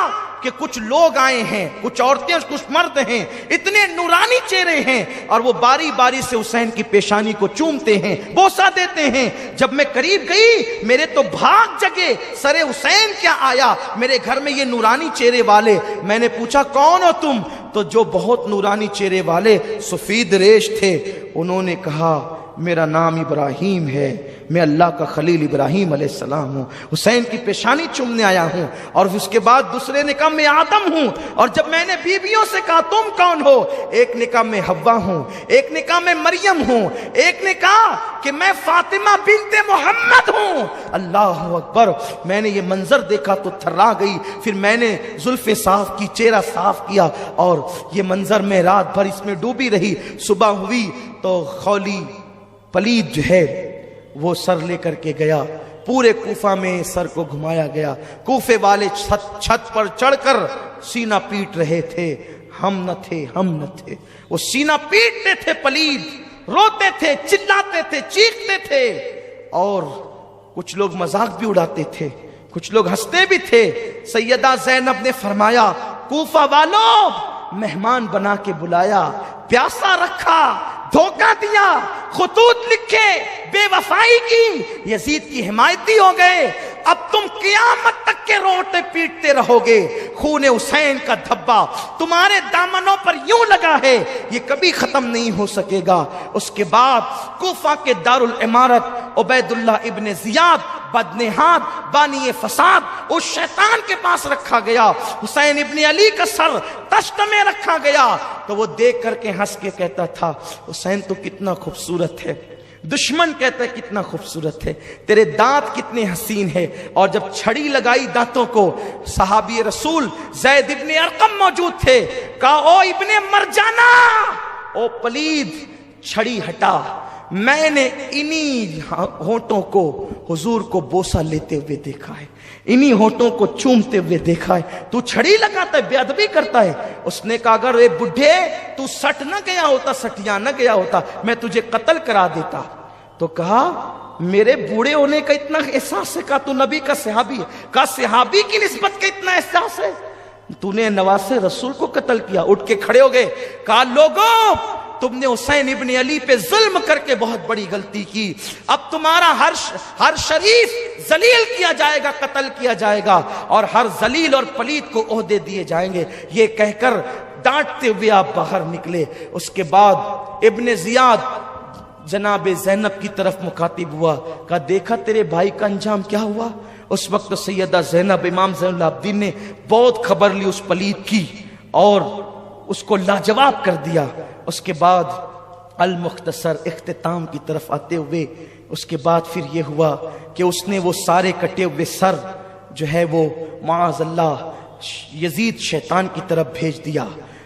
کہ کچھ لوگ آئے ہیں، کچھ عورتیں اور کچھ مرد ہیں، اتنے نورانی چہرے ہیں، اور وہ باری باری سے حسین کی پیشانی کو چومتے ہیں، بوسہ دیتے ہیں۔ جب میں قریب گئی میرے تو بھاگ جگے، سر حسین کیا آیا میرے گھر میں یہ نورانی چہرے والے۔ میں نے پوچھا کون ہو تم؟ تو جو بہت نورانی چہرے والے سفید ریش تھے انہوں نے کہا میرا نام ابراہیم ہے، میں اللہ کا خلیل ابراہیم علیہ السلام ہوں، حسین کی پیشانی چومنے آیا ہوں۔ اور اس کے بعد دوسرے نے کہا میں آدم ہوں۔ اور جب میں نے بیویوں سے کہا تم کون ہو، ایک نے کہا میں حوا ہوں، ایک نے کہا میں مریم ہوں، ایک نے کہا کہ میں فاطمہ بنت محمد ہوں۔ اللہ اکبر۔ میں نے یہ منظر دیکھا تو تھرا گئی، پھر میں نے زلفیں صاف کی، چہرہ صاف کیا، اور یہ منظر میں رات بھر اس میں ڈوبی رہی۔ صبح ہوئی تو خولی پلید جو ہے وہ سر لے کر کے گیا، پورے کوفہ میں سر کو گھمایا گیا۔ کوفے والے چھت پر چڑھ کر سینہ پیٹ رہے تھے، ہم نہ تھے، ہم نہ تھے۔ وہ سینہ پیٹتے تھے، پلید روتے تھے، چلاتے تھے، چیختے تھے، اور کچھ لوگ مذاق بھی اڑاتے تھے، کچھ لوگ ہنستے بھی تھے۔ سیدہ زینب نے فرمایا کوفہ والوں مہمان بنا کے بلایا، پیاسا رکھا، دھوکہ دیا، خطوط لکھے، بے وفائی کی، یزید کی حمایتی ہو گئے، اب تم قیامت تک کے روتے پیٹتے رہو گے۔ خون حسین کا دھبا تمہارے دامنوں پر یوں لگا ہے، یہ کبھی ختم نہیں ہو سکے گا۔ اس کے بعد کوفہ کے دارالعمارت عبید اللہ ابن زیاد بدنہاد بانی فساد اس شیطان کے پاس رکھا گیا۔ حسین ابن علی کا سر تشت میں رکھا گیا تو وہ دیکھ کر کے ہنس کے کہتا تھا حسین تو کتنا خوبصورت ہے، دشمن کہتا ہے کتنا خوبصورت ہے، تیرے دانت کتنے حسین ہے۔ اور جب چھڑی لگائی دانتوں کو، صحابی رسول زید ابن ارقم موجود تھے، کہا او ابن مرجانہ، او پلید چھڑی ہٹا، میں نے انہی ہونٹوں کو حضور کو بوسہ لیتے ہوئے دیکھا ہے، انہی ہونٹوں کو چومتے ہوئے دیکھا ہے، تو چھڑی لگاتا ہے، بے ادبی کرتا ہے۔ اس نے کہا اگر اے بڈھے تو سٹ نہ گیا ہوتا، سٹیا نہ گیا ہوتا، میں تجھے قتل کرا دیتا۔ تو کہا میرے بوڑھے ہونے کا اتنا احساس ہے؟ کہا تو نبی کا صحابی ہے۔ کہا صحابی کی نسبت کا اتنا احساس ہے؟ تو نے نواز رسول کو قتل کیا۔ اٹھ کے کھڑے ہو گئے، کہا لوگوں تم نے حسین ابن علی پہ ظلم کر کے بہت بڑی غلطی کی، اب تمہارا ہر شریف ذلیل کیا جائے گا، قتل کیا جائے گا، اور ہر ذلیل اور پلید کو عہدے دیے جائیں گے۔ یہ کہہ کر ڈانٹتے ہوئے آپ باہر نکلے۔ اس کے بعد ابن زیاد جناب زینب کی طرف مخاطب ہوا، کہا دیکھا تیرے بھائی کا انجام کیا ہوا؟ اس وقت سیدہ زینب امام زین العابدین نے بہت خبر لی اس پلید کی اور اس کو لاجواب کر دیا۔ اس کے بعد المختصر اختتام کی طرف آتے ہوئے اس کے بعد پھر یہ ہوا کہ اس نے وہ سارے کٹے ہوئے سر جو ہے وہ معاذ اللہ یزید شیطان کی طرف بھیج دیا۔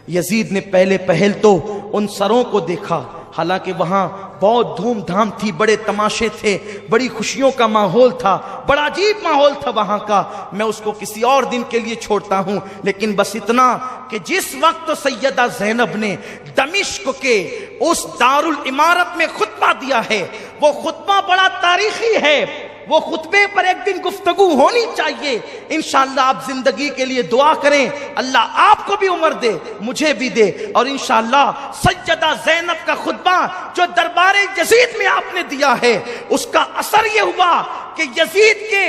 یزید نے پہل تو ان سروں کو دیکھا، حالانکہ وہاں بہت دھوم دھام تھی، بڑے تماشے تھے، بڑی خوشیوں کا ماحول تھا، بڑا عجیب ماحول تھا وہاں کا۔ میں اس کو کسی اور دن کے لیے چھوڑتا ہوں، لیکن بس اتنا کہ جس وقت سیدہ زینب نے دمشق کے اس دارالعمارت میں خطبہ دیا ہے، وہ خطبہ بڑا تاریخی ہے، وہ خطبے پر ایک دن گفتگو ہونی چاہیے۔ انشاءاللہ آپ زندگی کے لیے دعا کریں، اللہ آپ کو بھی عمر دے، مجھے بھی دے، اور انشاءاللہ سیدہ زینب کا خطبہ جو دربار یزید میں آپ نے دیا ہے، اس کا اثر یہ ہوا کہ یزید کے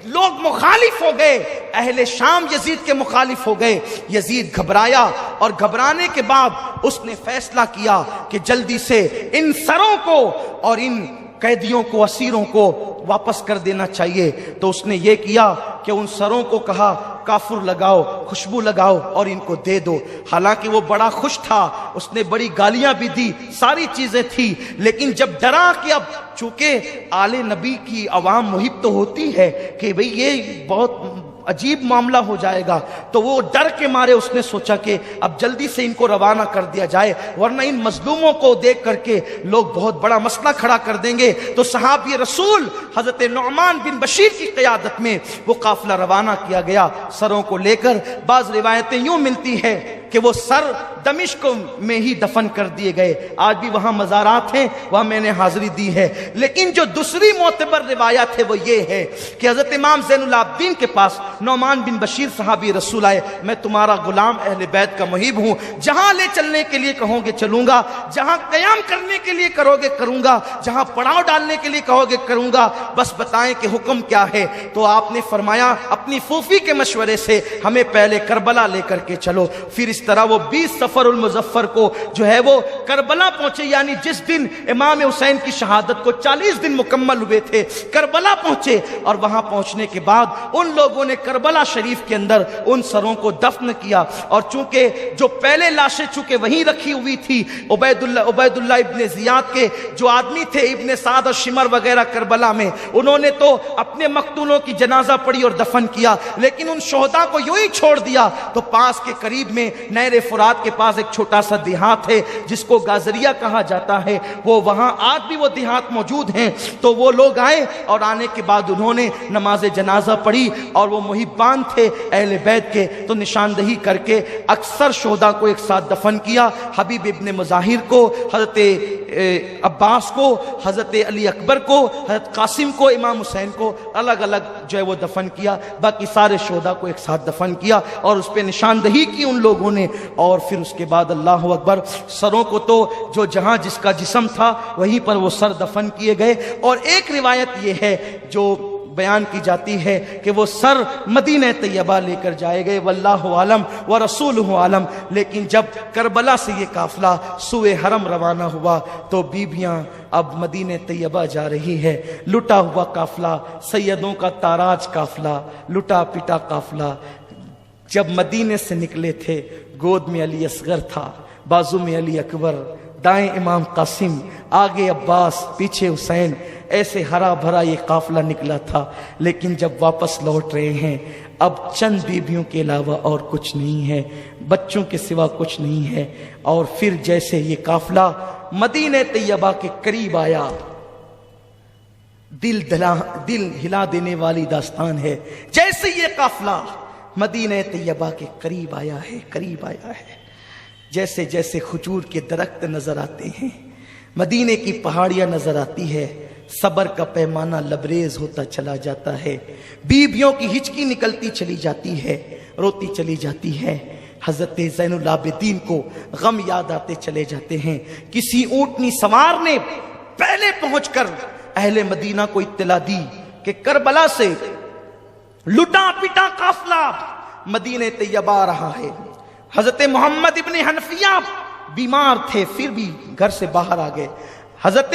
لوگ مخالف ہو گئے، اہل شام یزید کے مخالف ہو گئے۔ یزید گھبرایا، اور گھبرانے کے بعد اس نے فیصلہ کیا کہ جلدی سے ان سروں کو اور ان قیدیوں کو، اسیروں کو واپس کر دینا چاہیے۔ تو اس نے یہ کیا کہ ان سروں کو کہا کافر لگاؤ، خوشبو لگاؤ اور ان کو دے دو۔ حالانکہ وہ بڑا خوش تھا، اس نے بڑی گالیاں بھی دی، ساری چیزیں تھی، لیکن جب ڈرا کہ اب چونکہ آل نبی کی عوام محب تو ہوتی ہے کہ بھئی یہ بہت عجیب معاملہ ہو جائے گا، تو وہ ڈر کے مارے اس نے سوچا کہ اب جلدی سے ان کو روانہ کر دیا جائے، ورنہ ان مظلوموں کو دیکھ کر کے لوگ بہت بڑا مسئلہ کھڑا کر دیں گے۔ تو صحابی رسول حضرت نعمان بن بشیر کی قیادت میں وہ قافلہ روانہ کیا گیا سروں کو لے کر۔ بعض روایتیں یوں ملتی ہیں کہ وہ سر دمشق میں ہی دفن کر دیے گئے، آج بھی وہاں مزارات ہیں، وہاں میں نے حاضری دی ہے۔ لیکن جو دوسری معتبر روایت ہے وہ یہ ہے کہ حضرت امام زین العابدین کے پاس نعمان بن بشیر صحابی رسول آئے، میں تمہارا غلام اہل بیت کا محب ہوں، جہاں لے چلنے کے لیے کہو گے چلوں گا، جہاں قیام کرنے کے لیے کرو گے کروں گا، جہاں پڑاؤ ڈالنے کے لیے کہو گے کروں گا، بس بتائیں کہ حکم کیا ہے۔ تو آپ نے فرمایا اپنی پھوپھی کے مشورے سے ہمیں پہلے کربلا لے کر کے چلو۔ پھر اس طرح وہ 20 صفر المظفر کو جو ہے وہ کربلا پہنچے، یعنی جس دن امام حسین کی شہادت کو 40 دن مکمل ہوئے تھے، کربلا پہنچے، اور وہاں پہنچنے کے بعد ان لوگوں نے کربلا شریف کے اندر ان سروں کو دفن کیا۔ اور چونکہ جو پہلے لاشیں چونکہ وہیں رکھی ہوئی تھی، عبید اللہ ابن زیاد کے جو آدمی تھے، ابن سعد اور شمر وغیرہ کربلا میں، انہوں نے تو اپنے مقتولوں کی جنازہ پڑھی اور دفن کیا، لیکن ان شہداء کو یوں ہی چھوڑ دیا۔ تو پاس کے قریب میں نہر فرات کے پاس ایک چھوٹا سا دیہات ہے جس کو گازریہ کہا جاتا ہے، وہ وہاں آج بھی وہ دیہات موجود ہیں۔ تو وہ لوگ آئے اور آنے کے بعد انہوں نے نماز جنازہ پڑھی، اور وہ محبان تھے اہل بیت کے، تو نشاندہی کر کے اکثر شہداء کو ایک ساتھ دفن کیا۔ حبیب ابن مظاہر کو، حضرت عباس کو، حضرت علی اکبر کو، حضرت قاسم کو، امام حسین کو الگ الگ جو ہے وہ دفن کیا، باقی سارے شہداء کو ایک ساتھ دفن کیا اور اس پہ نشاندہی کی ان لوگوں نے۔ اور پھر اس کے بعد اللہ اکبر، سروں کو تو جو جہاں جس کا جسم تھا وہیں پر وہ سر دفن کیے گئے۔ اور ایک روایت یہ ہے جو بیان کی جاتی ہے کہ وہ سر مدینہ طیبہ لے کر جائے گئے، واللہ عالم ورسولہ عالم۔ لیکن جب کربلا سے یہ قافلہ سوئے حرم روانہ ہوا تو بیبیاں اب مدینہ طیبہ جا رہی ہے، لٹا ہوا قافلہ، سیدوں کا تاراج قافلہ، لٹا پٹا قافلہ۔ جب مدینے سے نکلے تھے، گود میں علی اصغر تھا، بازو میں علی اکبر، دائیں امام قاسم، آگے عباس، پیچھے حسین، ایسے ہرا بھرا یہ قافلہ نکلا تھا۔ لیکن جب واپس لوٹ رہے ہیں، اب چند بیبیوں کے علاوہ اور کچھ نہیں ہے، بچوں کے سوا کچھ نہیں ہے۔ اور پھر جیسے یہ قافلہ مدینہ طیبہ کے قریب آیا، دل ہلا دینے والی داستان ہے۔ جیسے یہ قافلہ مدینہ طیبہ کے قریب آیا ہے، جیسے جیسے کھجور کے درخت نظر آتے ہیں، मदीने की पहाड़ियां नजर आती है, सबर का पैमाना लबरेज होता चला जाता है, बीबियों की हिचकी निकलती चली जाती है, रोती चली जाती है। हजरत ज़ैनुल आबिदीन को गम याद आते चले जाते हैं। किसी ऊंटनी सवार ने पहले पहुंचकर अहले मदीना को इत्तला दी कि करबला से लुटा पिटा काफिला मदीने तैयबा आ रहा है। हजरत मोहम्मद इब्ने हनफिया बीमार थे, फिर भी घर से बाहर आ गए। हजरत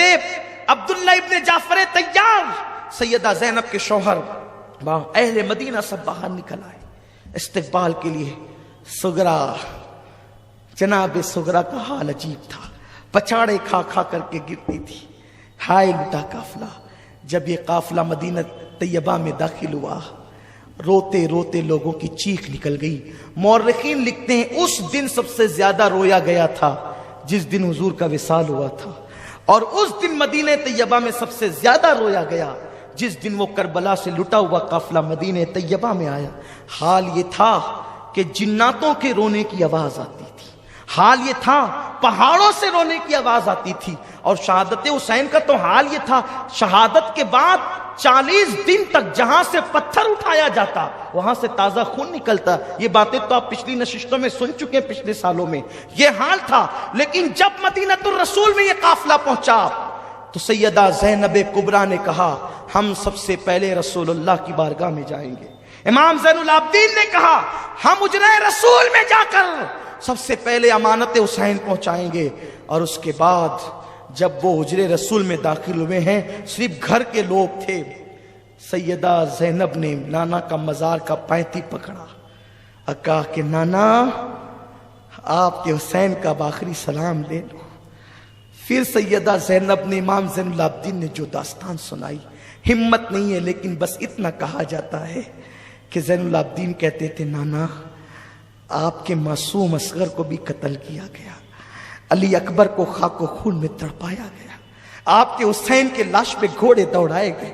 अब्दुल्ला इब्ने जाफर तैयार, सैयदा ज़ैनब के शौहर, अहले मदीना सब बाहर निकल आए इस्तकबाल के लिए। सुगरा, जनाब सुगरा का हाल अजीब था, पछाड़े खा खा करके गिरती थी। हाय लुटा काफिला। जब ये काफिला मदीना तैयबा में दाखिल हुआ, रोते रोते लोगों की चीख निकल गई। मौर्रिखीन लिखते हैं उस दिन सबसे ज्यादा रोया गया था जिस दिन हुजूर का विसाल हुआ था, और उस दिन मदीने तैयबा में सबसे ज्यादा रोया गया जिस दिन वो करबला से लुटा हुआ काफिला मदीने तैयबा में आया। हाल ये था कि जिन्नातों के रोने की आवाज आती थी, हाल ये था पहाड़ों से रोने की आवाज आती थी। और शहादत हुसैन का तो हाल ये था, शहादत के बाद 40 दिन तक जहां से पत्थर उठाया जाता वहां से ताजा खून निकलता। ये बातें तो आप पिछली नशिस्तों में सुन चुके हैं, पिछले सालों में ये हाल था। लेकिन जब मदीनतुर रसूल में ये काफिला पहुंचा तो सैयदा ज़ैनब कुबरा ने कहा, हम सबसे पहले रसूलुल्लाह की बारगाह में जाएंगे। इमाम ज़ैनुल आबिदीन ने कहा, हम उजरे रसूल में जाकर सबसे पहले अमानत हुसैन पहुंचाएंगे। और उसके बाद जब वो हुजरे रसूल में दाखिल हुए हैं, सिर्फ घर के लोग थे, सैयदा ज़ैनब ने नाना का मजार का पैंती पकड़ा और कहा कि नाना आपके हुसैन का आखिरी सलाम ले लो। फिर सैयदा ज़ैनब ने इमाम ज़ैनुल आबिदीन ने जो दास्तान सुनाई, हिम्मत नहीं है लेकिन बस इतना कहा जाता है कि ज़ैनुल आबिदीन कहते थे, नाना आपके मासूम असगर को भी कत्ल किया गया, अली अकबर को खाको खून में तड़पाया गया, आपके हुसैन के लाश पे घोड़े दौड़ाए गए,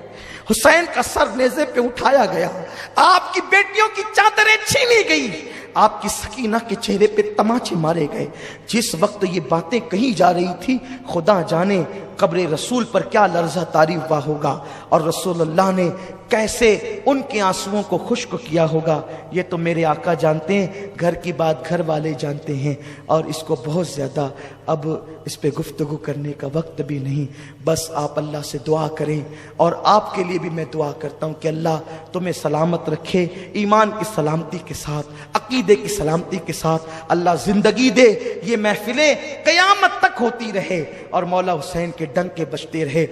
हुसैन का सर नेज़े पे उठाया गया, आपकी बेटियों की चादरें छीनी गई, आपकी सकीना के चेहरे पे तमाचे मारे गए। जिस वक्त ये बातें कही जा रही थी, खुदा जाने कब्र रसूल पर क्या लर्ज़ा तारी हुआ होगा और रसूलुल्लाह ने कैसे उनके आंसुओं को खुश्क किया होगा। ये तो मेरे आका जानते हैं, घर की बात घर वाले जानते हैं, और इसको बहुत ज़्यादा अब इस पे गुफ्तगू करने का वक्त भी नहीं। बस आप अल्लाह से दुआ करें, और आपके लिए भी मैं दुआ करता हूँ कि अल्लाह तुम्हें सलामत रखे, ईमान की सलामती के साथ, अकीदे की सलामती के साथ अल्लाह ज़िंदगी दे, ये महफिलें क़यामत तक होती रहे और मौला हुसैन के डंके बजते रहे।